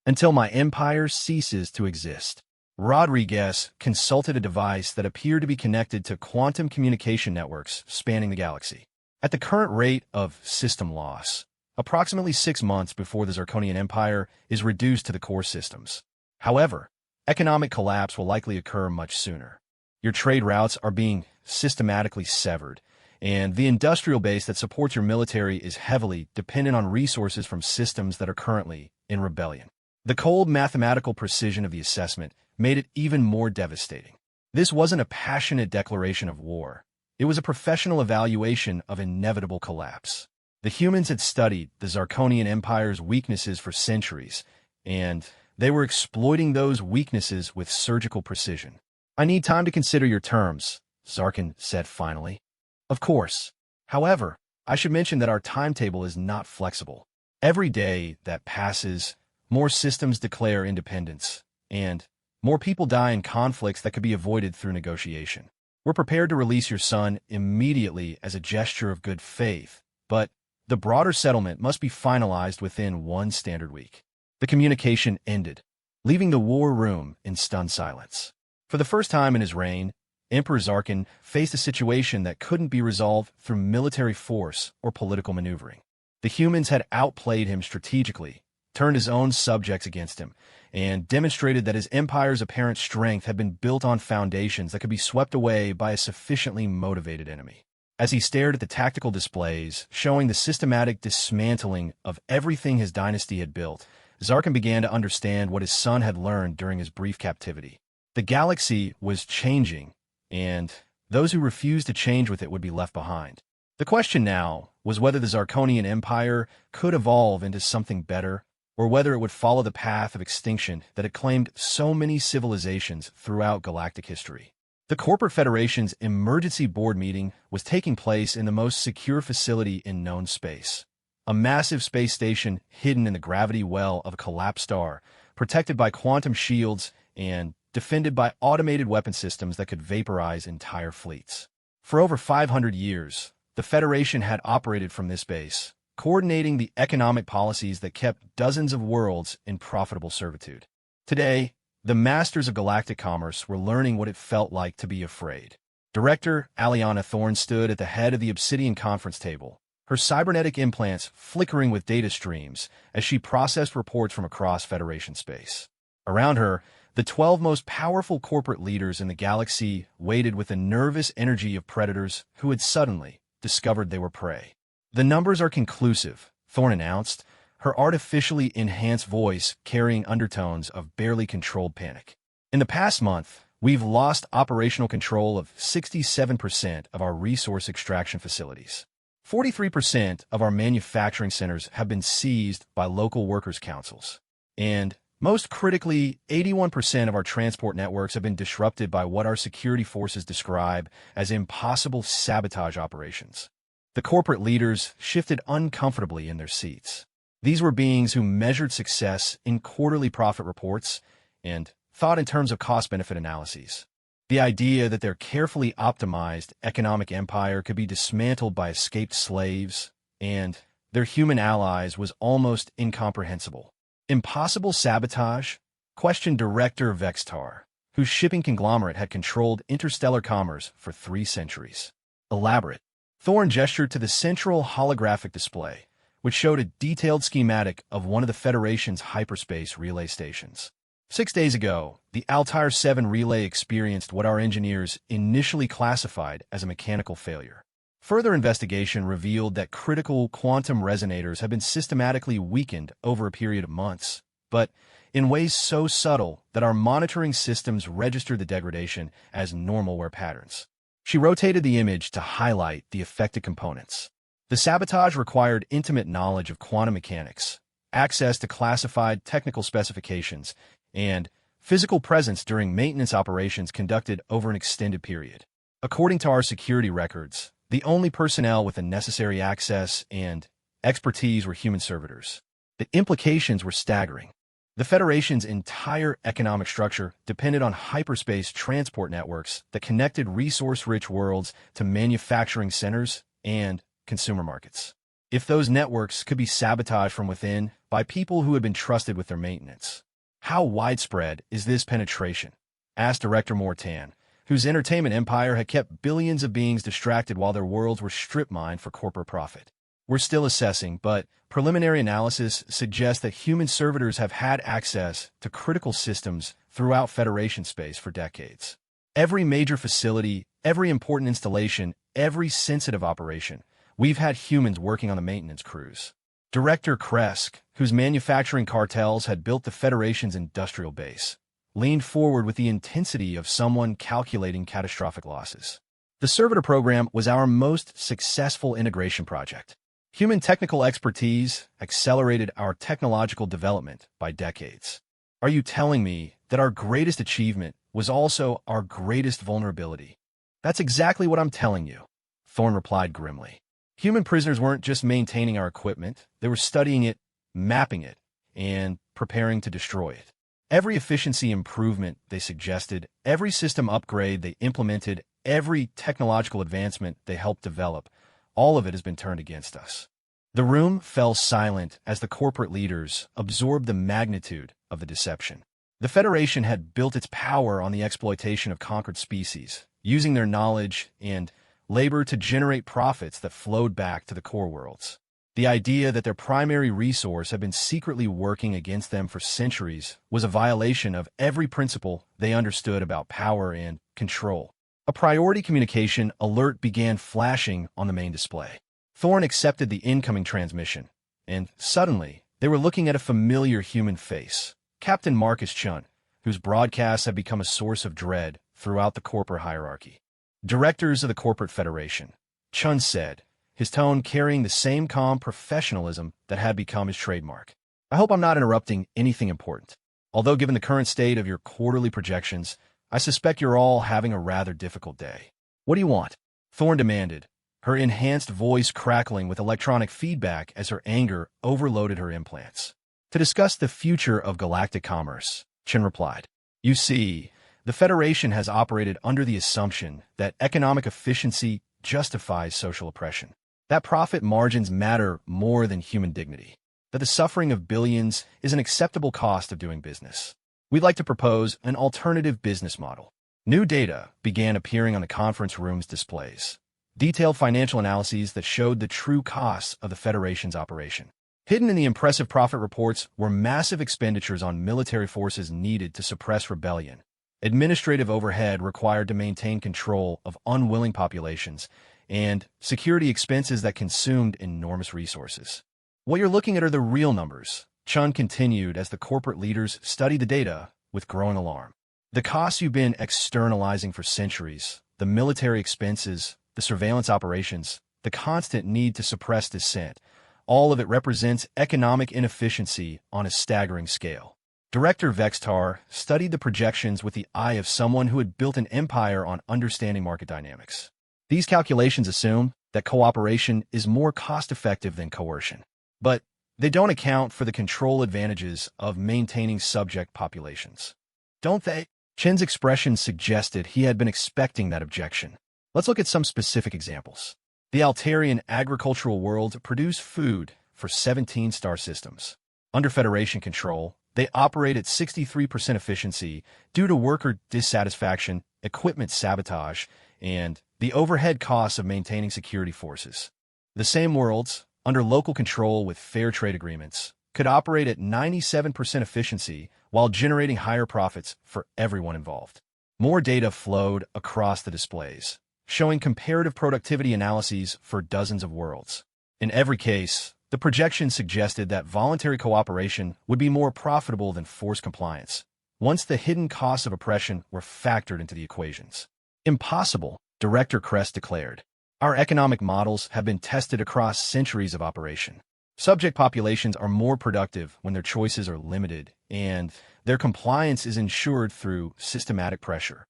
Until my empire ceases to exist. Rodriguez consulted a device that appeared to be connected to quantum communication networks spanning the galaxy. At the current rate of system loss, approximately 6 months before the Zirconian Empire is reduced to the core systems. However, economic collapse will likely occur much sooner. Your trade routes are being systematically severed, and the industrial base that supports your military is heavily dependent on resources from systems that are currently in rebellion. The cold mathematical precision of the assessment made it even more devastating. This wasn't a passionate declaration of war. It was a professional evaluation of inevitable collapse. The humans had studied the Zirconian Empire's weaknesses for centuries, and they were exploiting those weaknesses with surgical precision. I need time to consider your terms, Zarkin said finally. Of course. However, I should mention that our timetable is not flexible. Every day that passes, more systems declare independence, and more people die in conflicts that could be avoided through negotiation. We're prepared to release your son immediately as a gesture of good faith, but the broader settlement must be finalized within 1 standard week. The communication ended, leaving the war room in stunned silence. For the first time in his reign, Emperor Zarkin faced a situation that couldn't be resolved through military force or political maneuvering. The humans had outplayed him strategically, turned his own subjects against him, and demonstrated that his empire's apparent strength had been built on foundations that could be swept away by a sufficiently motivated enemy. As he stared at the tactical displays showing the systematic dismantling of everything his dynasty had built, Zarkin began to understand what his son had learned during his brief captivity. The galaxy was changing, and those who refused to change with it would be left behind. The question now was whether the Zirconian Empire could evolve into something better, or whether it would follow the path of extinction that had claimed so many civilizations throughout galactic history. The Corporate Federation's emergency board meeting was taking place in the most secure facility in known space, a massive space station hidden in the gravity well of a collapsed star, protected by quantum shields and defended by automated weapon systems that could vaporize entire fleets. For over 500 years, the Federation had operated from this base, coordinating the economic policies that kept dozens of worlds in profitable servitude. Today, the masters of galactic commerce were learning what it felt like to be afraid. Director Aliana Thorne stood at the head of the Obsidian conference table, her cybernetic implants flickering with data streams as she processed reports from across Federation space. Around her, the 12 most powerful corporate leaders in the galaxy waited with the nervous energy of predators who had suddenly discovered they were prey. The numbers are conclusive, Thorne announced, her artificially enhanced voice carrying undertones of barely controlled panic. In the past month, we've lost operational control of 67% of our resource extraction facilities. 43% of our manufacturing centers have been seized by local workers' councils. And most critically, 81% of our transport networks have been disrupted by what our security forces describe as impossible sabotage operations. The corporate leaders shifted uncomfortably in their seats. These were beings who measured success in quarterly profit reports and thought in terms of cost-benefit analyses. The idea that their carefully optimized economic empire could be dismantled by escaped slaves and their human allies was almost incomprehensible. Impossible sabotage? Questioned Director Vextar, whose shipping conglomerate had controlled interstellar commerce for 3 centuries. Elaborate. Thorne gestured to the central holographic display, which showed a detailed schematic of one of the Federation's hyperspace relay stations. 6 days ago, the Altair 7 relay experienced what our engineers initially classified as a mechanical failure. Further investigation revealed that critical quantum resonators have been systematically weakened over a period of months, but in ways so subtle that our monitoring systems register the degradation as normal wear patterns. She rotated the image to highlight the affected components. The sabotage required intimate knowledge of quantum mechanics, access to classified technical specifications, and physical presence during maintenance operations conducted over an extended period. According to our security records, the only personnel with the necessary access and expertise were human servitors. The implications were staggering. The Federation's entire economic structure depended on hyperspace transport networks that connected resource-rich worlds to manufacturing centers and consumer markets. if those networks could be sabotaged from within by people who had been trusted with their maintenance. How widespread is this penetration? Asked director Mortan, whose entertainment empire had kept billions of beings distracted while their worlds were strip-mined for corporate profit. We're still assessing, but preliminary analysis suggests that human servitors have had access to critical systems throughout Federation space for decades. Every major facility, every important installation, every sensitive operation, we've had humans working on the maintenance crews. Director Kresk, whose manufacturing cartels had built the Federation's industrial base, leaned forward with the intensity of someone calculating catastrophic losses. The servitor program was our most successful integration project. Human technical expertise accelerated our technological development by decades. Are you telling me that our greatest achievement was also our greatest vulnerability? That's exactly what I'm telling you, Thorne replied grimly. Human prisoners weren't just maintaining our equipment, they were studying it, mapping it, and preparing to destroy it. Every efficiency improvement they suggested, every system upgrade they implemented, every technological advancement they helped develop, all of it has been turned against us. The room fell silent as the corporate leaders absorbed the magnitude of the deception. The Federation had built its power on the exploitation of conquered species, using their knowledge and labor to generate profits that flowed back to the core worlds. The idea that their primary resource had been secretly working against them for centuries was a violation of every principle they understood about power and control. A priority communication alert began flashing on the main display. Thorne accepted the incoming transmission, and suddenly, they were looking at a familiar human face, Captain Marcus Chun, whose broadcasts had become a source of dread throughout the corporate hierarchy. Directors of the Corporate Federation, Chun said, his tone carrying the same calm professionalism that had become his trademark. I hope I'm not interrupting anything important. Although given the current state of your quarterly projections, I suspect you're all having a rather difficult day. What do you want? Thorne demanded, her enhanced voice crackling with electronic feedback as her anger overloaded her implants. To discuss the future of galactic commerce, Chen replied. You see, the Federation has operated under the assumption that economic efficiency justifies social oppression, that profit margins matter more than human dignity, that the suffering of billions is an acceptable cost of doing business. We'd like to propose an alternative business model. New data began appearing on the conference room's displays, detailed financial analyses that showed the true costs of the Federation's operation. Hidden in the impressive profit reports were massive expenditures on military forces needed to suppress rebellion, administrative overhead required to maintain control of unwilling populations, and security expenses that consumed enormous resources. What you're looking at are the real numbers, Chun continued as the corporate leaders studied the data with growing alarm. The costs you've been externalizing for centuries, the military expenses, the surveillance operations, the constant need to suppress dissent, all of it represents economic inefficiency on a staggering scale. Director Vextar studied the projections with the eye of someone who had built an empire on understanding market dynamics. These calculations assume that cooperation is more cost-effective than coercion, but they don't account for the control advantages of maintaining subject populations. Don't they? Chen's expression suggested he had been expecting that objection. Let's look at some specific examples. The Altarian agricultural worlds produce food for 17 star systems. Under Federation control, they operate at 63% efficiency due to worker dissatisfaction, equipment sabotage, and the overhead costs of maintaining security forces. The same worlds, under local control with fair trade agreements, could operate at 97% efficiency while generating higher profits for everyone involved. More data flowed across the displays, showing comparative productivity analyses for dozens of worlds. In every case, the projection suggested that voluntary cooperation would be more profitable than forced compliance, once the hidden costs of oppression were factored into the equations. Impossible, Director Kress declared. Our economic models have been tested across centuries of operation. Subject populations are more productive when their choices are limited, and their compliance is ensured through systematic pressure.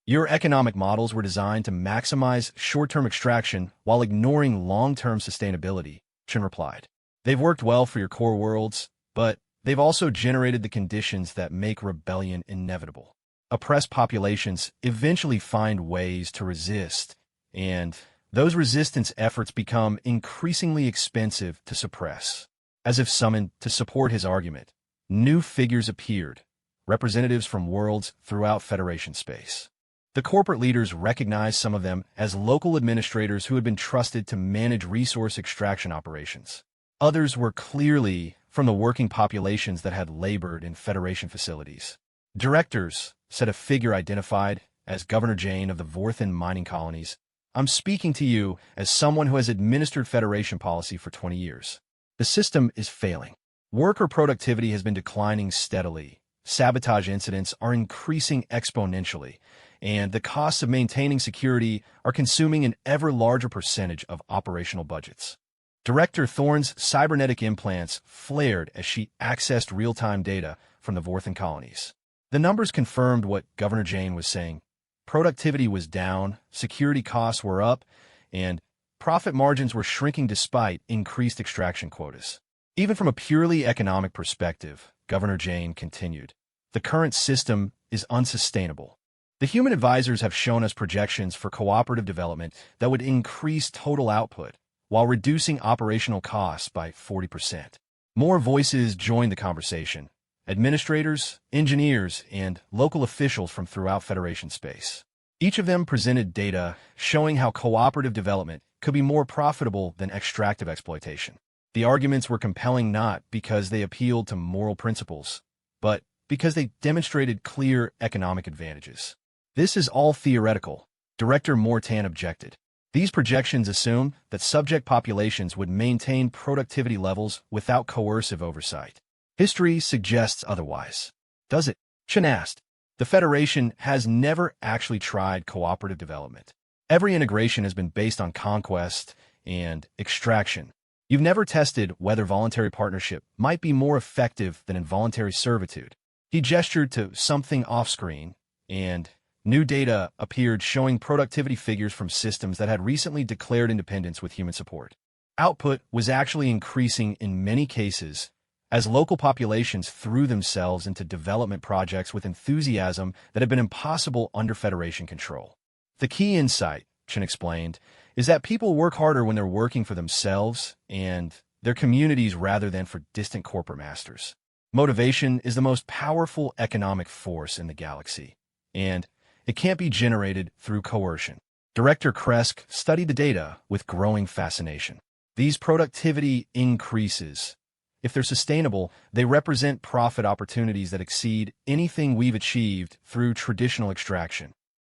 Your economic models were designed to maximize short-term extraction while ignoring long-term sustainability, Chen replied. They've worked well for your core worlds, but they've also generated the conditions that make rebellion inevitable. Oppressed populations eventually find ways to resist, and those resistance efforts become increasingly expensive to suppress. As if summoned to support his argument, new figures appeared, representatives from worlds throughout Federation space. The corporate leaders recognized some of them as local administrators who had been trusted to manage resource extraction operations. Others were clearly from the working populations that had labored in Federation facilities. Directors, said a figure identified as Governor Jane of the Vorthan mining colonies. I'm speaking to you as someone who has administered Federation policy for 20 years. The system is failing. Worker productivity has been declining steadily. Sabotage incidents are increasing exponentially, and the costs of maintaining security are consuming an ever larger percentage of operational budgets. Director Thorne's cybernetic implants flared as she accessed real-time data from the Vorthan colonies. The numbers confirmed what Governor Jane was saying. Productivity was down, security costs were up, and profit margins were shrinking despite increased extraction quotas. Even from a purely economic perspective, Governor Jane continued, the current system is unsustainable. The human advisors have shown us projections for cooperative development that would increase total output while reducing operational costs by 40%. More voices joined the conversation. Administrators, engineers, and local officials from throughout Federation space. Each of them presented data showing how cooperative development could be more profitable than extractive exploitation. The arguments were compelling not because they appealed to moral principles, but because they demonstrated clear economic advantages. This is all theoretical, Director Mortan objected. These projections assume that subject populations would maintain productivity levels without coercive oversight. History suggests otherwise. Does it? Chen asked. The Federation has never actually tried cooperative development. Every integration has been based on conquest and extraction. You've never tested whether voluntary partnership might be more effective than involuntary servitude. He gestured to something off-screen, and new data appeared showing productivity figures from systems that had recently declared independence with human support. Output was actually increasing in many cases as local populations threw themselves into development projects with enthusiasm that had been impossible under Federation control. The key insight, Chen explained, is that people work harder when they're working for themselves and their communities rather than for distant corporate masters. Motivation is the most powerful economic force in the galaxy, and it can't be generated through coercion. Director Kresk studied the data with growing fascination. These productivity increases, if they're sustainable, they represent profit opportunities that exceed anything we've achieved through traditional extraction.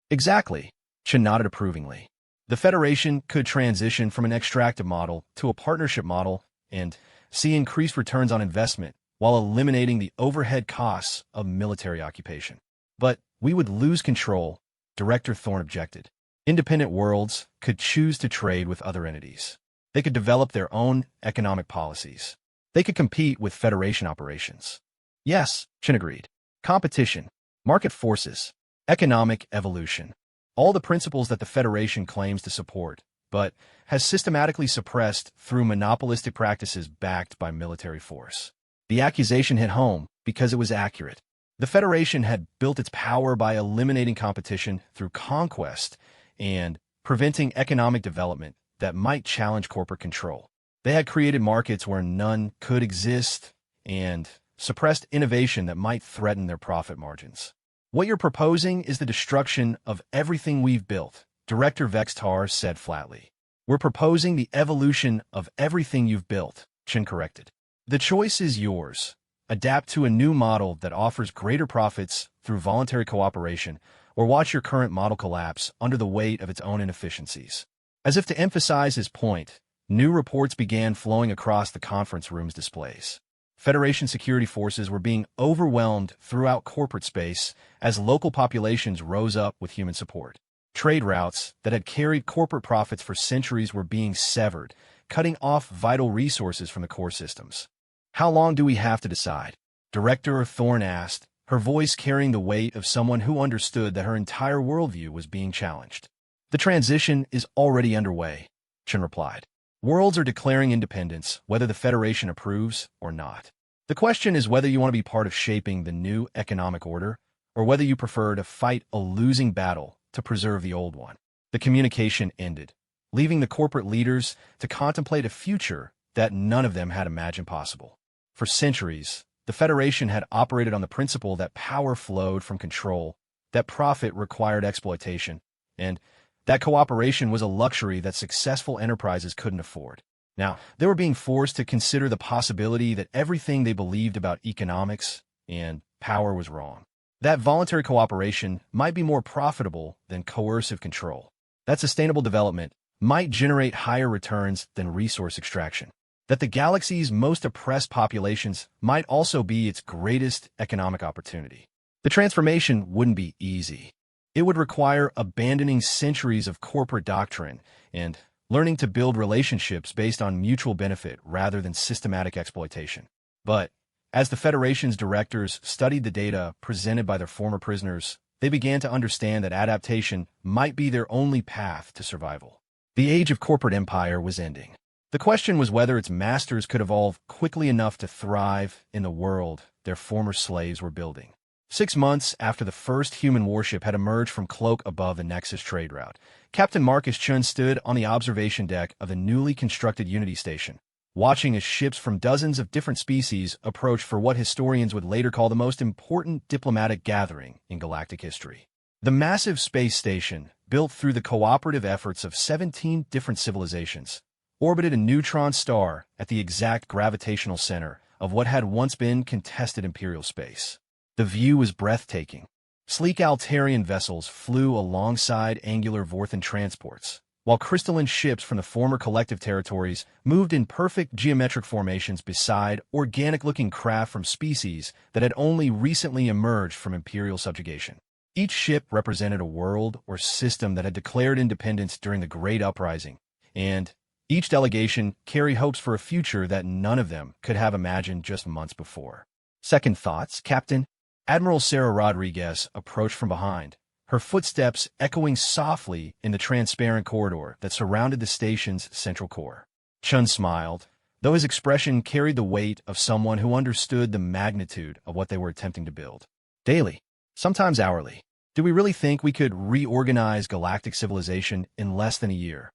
Exactly, Chen nodded approvingly. The Federation could transition from an extractive model to a partnership model and see increased returns on investment while eliminating the overhead costs of military occupation. But we would lose control, Director Thorne objected. Independent worlds could choose to trade with other entities. They could develop their own economic policies. They could compete with Federation operations. Yes, Chen agreed. Competition, market forces, economic evolution. All the principles that the Federation claims to support, but has systematically suppressed through monopolistic practices backed by military force. The accusation hit home because it was accurate. The Federation had built its power by eliminating competition through conquest and preventing economic development that might challenge corporate control. They had created markets where none could exist and suppressed innovation that might threaten their profit margins. What you're proposing is the destruction of everything we've built, Director Vextar said flatly. We're proposing the evolution of everything you've built, Chen corrected. The choice is yours. Adapt to a new model that offers greater profits through voluntary cooperation, or watch your current model collapse under the weight of its own inefficiencies. As if to emphasize his point, new reports began flowing across the conference room's displays. Federation security forces were being overwhelmed throughout corporate space as local populations rose up with human support. Trade routes that had carried corporate profits for centuries were being severed, cutting off vital resources from the core systems. How long do we have to decide? Director Thorne asked, her voice carrying the weight of someone who understood that her entire worldview was being challenged. The transition is already underway, Chen replied. Worlds are declaring independence, whether the Federation approves or not. The question is whether you want to be part of shaping the new economic order, or whether you prefer to fight a losing battle to preserve the old one. The communication ended. leaving the corporate leaders to contemplate a future that none of them had imagined possible. For centuries, the Federation had operated on the principle that power flowed from control, that profit required exploitation, and that cooperation was a luxury that successful enterprises couldn't afford. Now, they were being forced to consider the possibility that everything they believed about economics and power was wrong. That voluntary cooperation might be more profitable than coercive control. That sustainable development might generate higher returns than resource extraction. That the galaxy's most oppressed populations might also be its greatest economic opportunity. The transformation wouldn't be easy. It would require abandoning centuries of corporate doctrine and learning to build relationships based on mutual benefit rather than systematic exploitation. But as the Federation's directors studied the data presented by their former prisoners, they began to understand that adaptation might be their only path to survival. The age of corporate empire was ending. The question was whether its masters could evolve quickly enough to thrive in the world their former slaves were building. 6 months after the first human warship had emerged from Cloak above the Nexus trade route, Captain Marcus Chun stood on the observation deck of the newly constructed Unity Station, watching as ships from dozens of different species approached for what historians would later call the most important diplomatic gathering in galactic history. The massive space station, built through the cooperative efforts of 17 different civilizations, orbited a neutron star at the exact gravitational center of what had once been contested Imperial space. The view was breathtaking. Sleek Altarian vessels flew alongside angular Vorthan transports, while crystalline ships from the former collective territories moved in perfect geometric formations beside organic-looking craft from species that had only recently emerged from Imperial subjugation. Each ship represented a world or system that had declared independence during the Great Uprising, and each delegation carried hopes for a future that none of them could have imagined just months before. Second thoughts, Captain? Admiral Sarah Rodriguez approached from behind, her footsteps echoing softly in the transparent corridor that surrounded the station's central core. Chun smiled, though his expression carried the weight of someone who understood the magnitude of what they were attempting to build. Daily, sometimes hourly, do we really think we could reorganize galactic civilization in less than a year?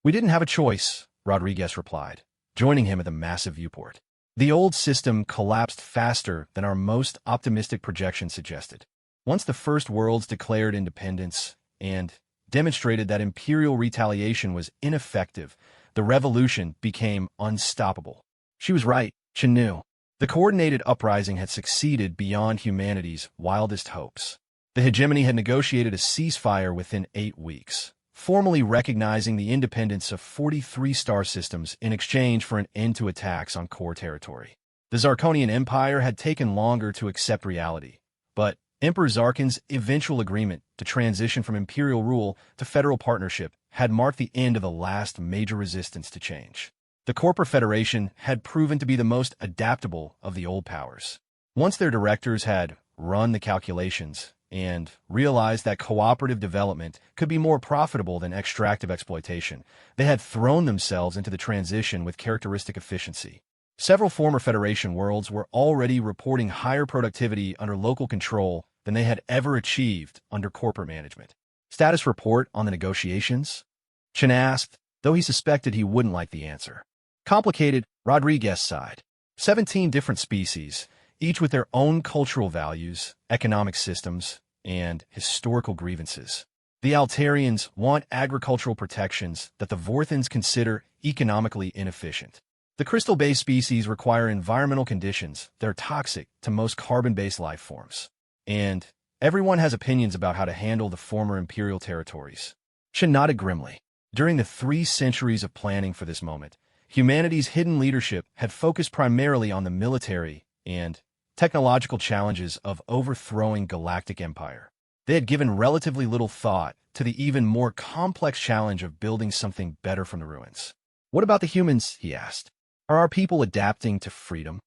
We didn't have a choice, Rodriguez replied, joining him at the massive viewport. The old system collapsed faster than our most optimistic projections suggested. Once the first worlds declared independence and demonstrated that Imperial retaliation was ineffective, the revolution became unstoppable. She was right, Chen knew. The coordinated uprising had succeeded beyond humanity's wildest hopes. The hegemony had negotiated a ceasefire within 8 weeks, formally recognizing the independence of 43 star systems in exchange for an end to attacks on core territory. The Zarkonian Empire had taken longer to accept reality, but Emperor Zarkin's eventual agreement to transition from imperial rule to federal partnership had marked the end of the last major resistance to change. The Corporate Federation had proven to be the most adaptable of the old powers. Once their directors had run the calculations and realized that cooperative development could be more profitable than extractive exploitation, they had thrown themselves into the transition with characteristic efficiency. Several former Federation worlds were already reporting higher productivity under local control than they had ever achieved under corporate management. Status report on the negotiations? Chen asked, though he suspected he wouldn't like the answer. Complicated, Rodriguez sighed. 17 different species, each with their own cultural values, economic systems, and historical grievances. The Altarians want agricultural protections that the Vorthans consider economically inefficient. The crystal-based species require environmental conditions that are toxic to most carbon-based life forms. And everyone has opinions about how to handle the former imperial territories. Chen nodded grimly. During the 3 centuries of planning for this moment, humanity's hidden leadership had focused primarily on the military and technological challenges of overthrowing galactic empire. They had given relatively little thought to the even more complex challenge of building something better from the ruins. What about the humans? He asked. Are our people adapting to freedom?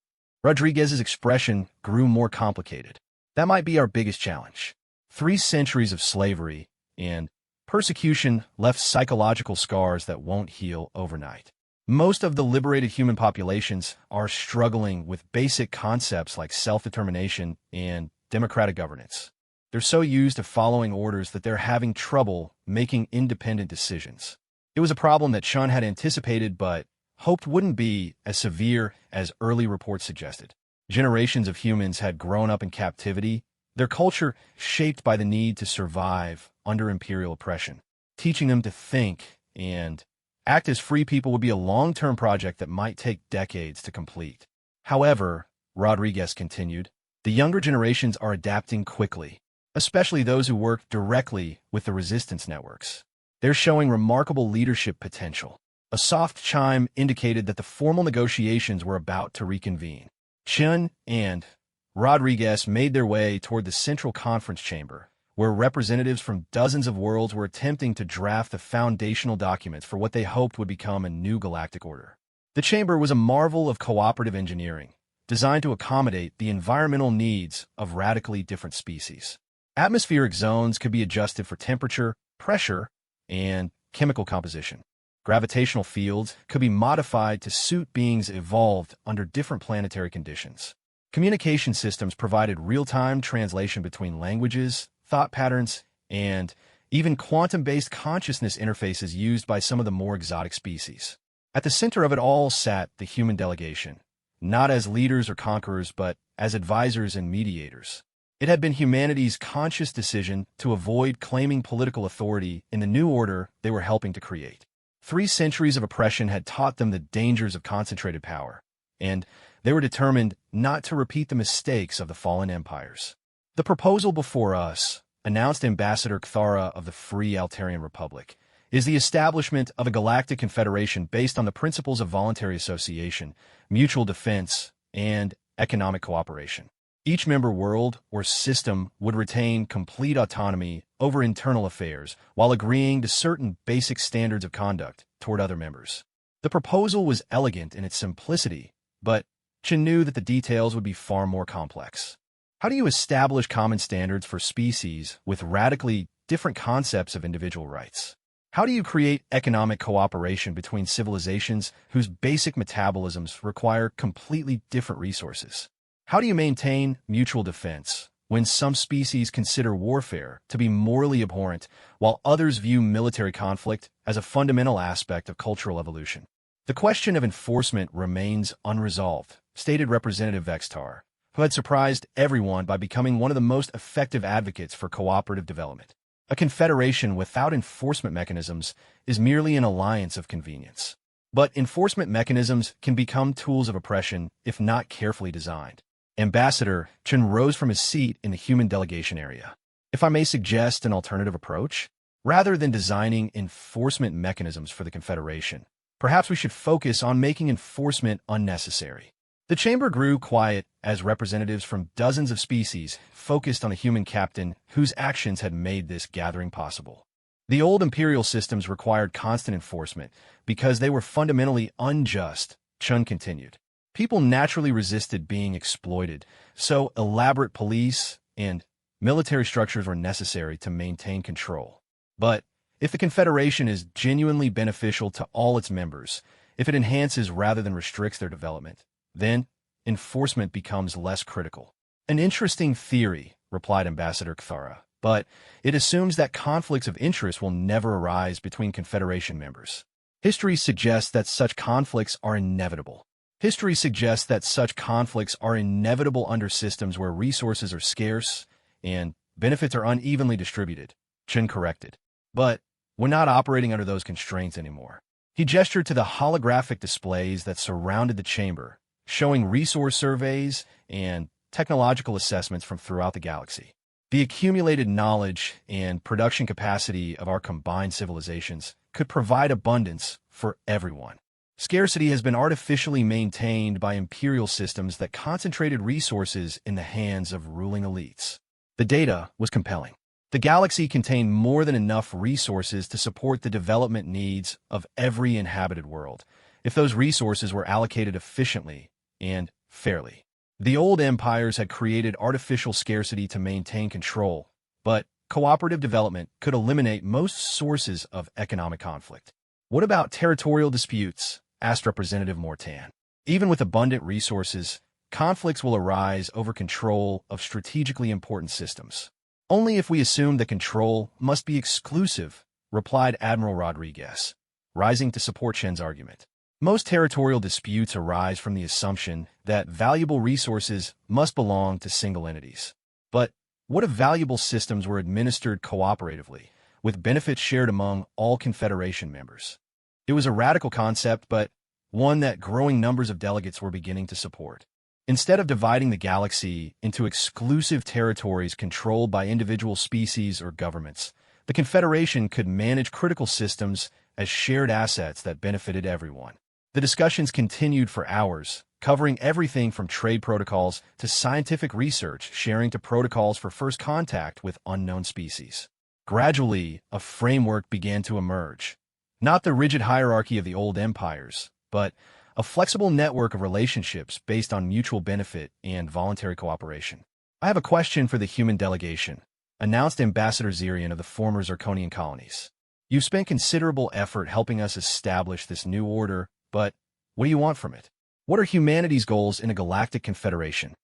Rodriguez's expression grew more complicated. That might be our biggest challenge. 3 centuries of slavery and persecution left psychological scars that won't heal overnight. Most of the liberated human populations are struggling with basic concepts like self-determination and democratic governance. They're so used to following orders that they're having trouble making independent decisions. It was a problem that Chun had anticipated but hoped wouldn't be as severe as early reports suggested. Generations of humans had grown up in captivity, their culture shaped by the need to survive under imperial oppression. Teaching them to think and act as free people would be a long-term project that might take decades to complete. However, Rodriguez continued, the younger generations are adapting quickly, especially those who work directly with the resistance networks. They're showing remarkable leadership potential. A soft chime indicated that the formal negotiations were about to reconvene. Chun and Rodriguez made their way toward the central conference chamber, where representatives from dozens of worlds were attempting to draft the foundational documents for what they hoped would become a new galactic order. The chamber was a marvel of cooperative engineering, designed to accommodate the environmental needs of radically different species. Atmospheric zones could be adjusted for temperature, pressure, and chemical composition. Gravitational fields could be modified to suit beings evolved under different planetary conditions. Communication systems provided real-time translation between languages, thought patterns, and even quantum-based consciousness interfaces used by some of the more exotic species. At the center of it all sat the human delegation, not as leaders or conquerors, but as advisors and mediators. It had been humanity's conscious decision to avoid claiming political authority in the new order they were helping to create. 3 centuries of oppression had taught them the dangers of concentrated power, and they were determined not to repeat the mistakes of the fallen empires. The proposal before us, announced Ambassador Kthara of the Free Altarian Republic, is the establishment of a galactic confederation based on the principles of voluntary association, mutual defense, and economic cooperation. Each member world or system would retain complete autonomy over internal affairs while agreeing to certain basic standards of conduct toward other members. The proposal was elegant in its simplicity, but Chen knew that the details would be far more complex. How do you establish common standards for species with radically different concepts of individual rights? How do you create economic cooperation between civilizations whose basic metabolisms require completely different resources? How do you maintain mutual defense when some species consider warfare to be morally abhorrent while others view military conflict as a fundamental aspect of cultural evolution? The question of enforcement remains unresolved, stated Representative Vextar, who had surprised everyone by becoming one of the most effective advocates for cooperative development. A confederation without enforcement mechanisms is merely an alliance of convenience. But enforcement mechanisms can become tools of oppression if not carefully designed. Ambassador Chen rose from his seat in the human delegation area. If I may suggest an alternative approach, rather than designing enforcement mechanisms for the Confederation, perhaps we should focus on making enforcement unnecessary. The chamber grew quiet as representatives from dozens of species focused on a human captain whose actions had made this gathering possible. The old imperial systems required constant enforcement because they were fundamentally unjust, Chun continued. People naturally resisted being exploited, so elaborate police and military structures were necessary to maintain control. But if the Confederation is genuinely beneficial to all its members, if it enhances rather than restricts their development, then enforcement becomes less critical. An interesting theory, replied Ambassador Kthara, but it assumes that conflicts of interest will never arise between Confederation members. History suggests that such conflicts are inevitable. History suggests that such conflicts are inevitable under systems where resources are scarce and benefits are unevenly distributed, Chen corrected. But we're not operating under those constraints anymore. He gestured to the holographic displays that surrounded the chamber, showing resource surveys and technological assessments from throughout the galaxy. The accumulated knowledge and production capacity of our combined civilizations could provide abundance for everyone. Scarcity has been artificially maintained by imperial systems that concentrated resources in the hands of ruling elites. The data was compelling. The galaxy contained more than enough resources to support the development needs of every inhabited world, if those resources were allocated efficiently and fairly. The old empires had created artificial scarcity to maintain control, but cooperative development could eliminate most sources of economic conflict. What about territorial disputes? Asked Representative Mortan. Even with abundant resources, conflicts will arise over control of strategically important systems. Only if we assume that control must be exclusive, replied Admiral Rodriguez. rising to support Chen's argument. Most territorial disputes arise from the assumption that valuable resources must belong to single entities. But what if valuable systems were administered cooperatively, with benefits shared among all Confederation members? It was a radical concept, but one that growing numbers of delegates were beginning to support. Instead of dividing the galaxy into exclusive territories controlled by individual species or governments, the Confederation could manage critical systems as shared assets that benefited everyone. The discussions continued for hours, covering everything from trade protocols to scientific research, sharing to protocols for first contact with unknown species. Gradually, a framework began to emerge. Not the rigid hierarchy of the old empires, but a flexible network of relationships based on mutual benefit and voluntary cooperation. "I have a question for the human delegation," announced Ambassador Zirian of the former Zirconian colonies. "You've spent considerable effort helping us establish this new order, but what do you want from it? What are humanity's goals in a galactic confederation?"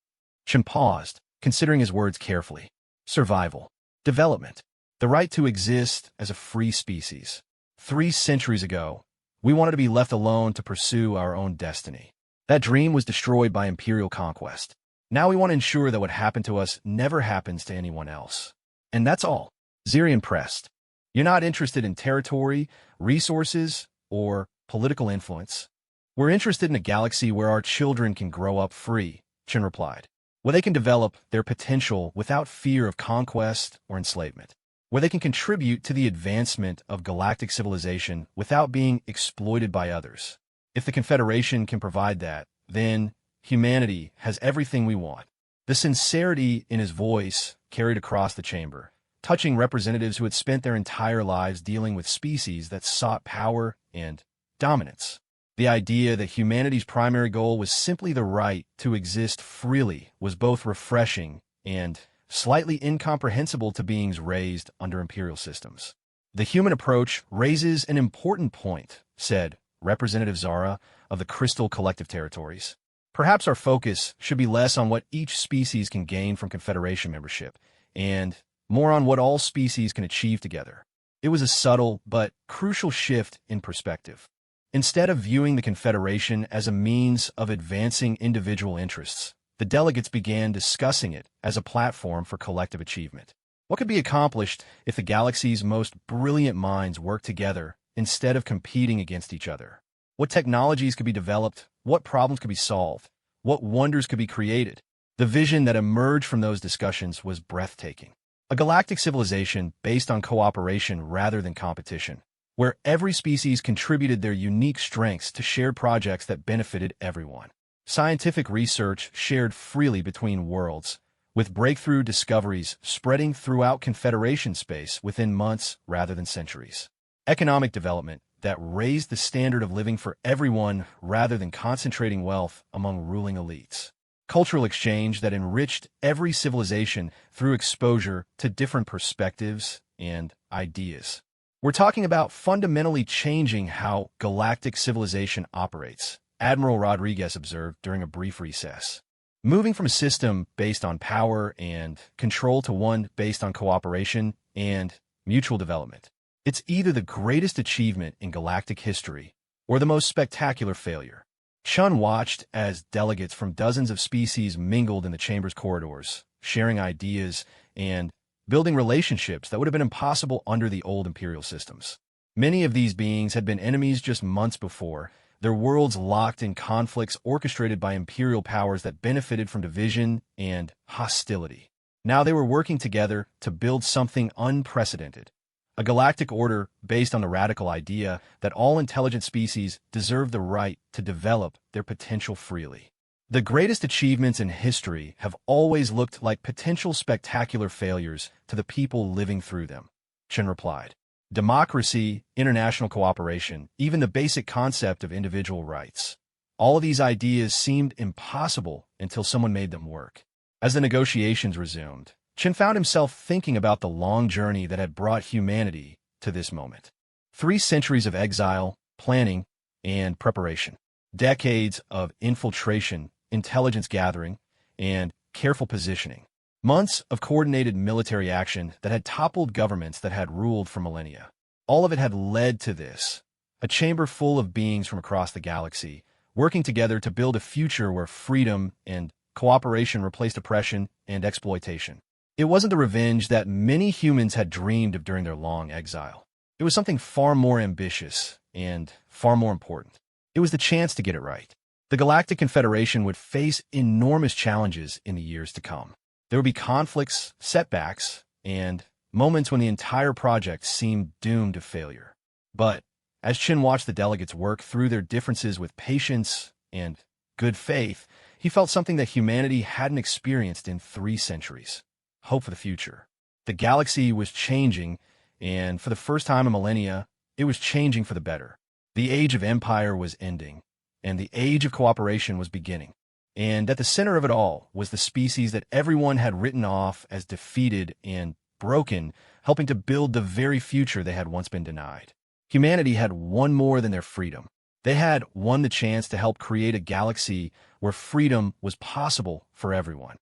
Chen paused, considering his words carefully. "Survival. Development. The right to exist as a free species. 3 centuries ago, we wanted to be left alone to pursue our own destiny. That dream was destroyed by imperial conquest. Now we want to ensure that what happened to us never happens to anyone else. And that's all." Zirian pressed. "You're not interested in territory, resources, or political influence?" "We're interested in a galaxy where our children can grow up free," Chen replied. "Where they can develop their potential without fear of conquest or enslavement. Where they can contribute to the advancement of galactic civilization without being exploited by others. If the Confederation can provide that, then humanity has everything we want." The sincerity in his voice carried across the chamber, touching representatives who had spent their entire lives dealing with species that sought power and dominance. The idea that humanity's primary goal was simply the right to exist freely was both refreshing and slightly incomprehensible to beings raised under imperial systems. "The human approach raises an important point," said Representative Zara of the Crystal Collective Territories. "Perhaps our focus should be less on what each species can gain from Confederation membership, and more on what all species can achieve together." It was a subtle but crucial shift in perspective. Instead of viewing the Confederation as a means of advancing individual interests, the delegates began discussing it as a platform for collective achievement. What could be accomplished if the galaxy's most brilliant minds worked together instead of competing against each other? What technologies could be developed? What problems could be solved? What wonders could be created? The vision that emerged from those discussions was breathtaking. A galactic civilization based on cooperation rather than competition, where every species contributed their unique strengths to shared projects that benefited everyone. Scientific research shared freely between worlds, with breakthrough discoveries spreading throughout Confederation space within months rather than centuries. Economic development that raised the standard of living for everyone rather than concentrating wealth among ruling elites. Cultural exchange that enriched every civilization through exposure to different perspectives and ideas. We're talking about fundamentally changing how galactic civilization operates, Admiral Rodriguez observed during a brief recess. Moving from a system based on power and control to one based on cooperation and mutual development. It's either the greatest achievement in galactic history or the most spectacular failure. Chun watched as delegates from dozens of species mingled in the chamber's corridors, sharing ideas and building relationships that would have been impossible under the old imperial systems. Many of these beings had been enemies just months before, their worlds locked in conflicts orchestrated by imperial powers that benefited from division and hostility. Now they were working together to build something unprecedented, a galactic order based on the radical idea that all intelligent species deserve the right to develop their potential freely. The greatest achievements in history have always looked like potential spectacular failures to the people living through them, Chen replied. Democracy, international cooperation, even the basic concept of individual rights. All of these ideas seemed impossible until someone made them work. As the negotiations resumed, Chen found himself thinking about the long journey that had brought humanity to this moment. 3 centuries of exile, planning, and preparation. Decades of infiltration, intelligence gathering, and careful positioning. Months of coordinated military action that had toppled governments that had ruled for millennia. All of it had led to this, a chamber full of beings from across the galaxy, working together to build a future where freedom and cooperation replaced oppression and exploitation. It wasn't the revenge that many humans had dreamed of during their long exile. It was something far more ambitious and far more important. It was the chance to get it right. The Galactic Confederation would face enormous challenges in the years to come. There would be conflicts, setbacks, and moments when the entire project seemed doomed to failure. But as Chin watched the delegates work through their differences with patience and good faith, he felt something that humanity hadn't experienced in 3 centuries: hope for the future. The galaxy was changing, and for the first time in millennia, it was changing for the better. The age of empire was ending, and the age of cooperation was beginning. And at the center of it all was the species that everyone had written off as defeated and broken, helping to build the very future they had once been denied. Humanity had won more than their freedom. They had won the chance to help create a galaxy where freedom was possible for everyone.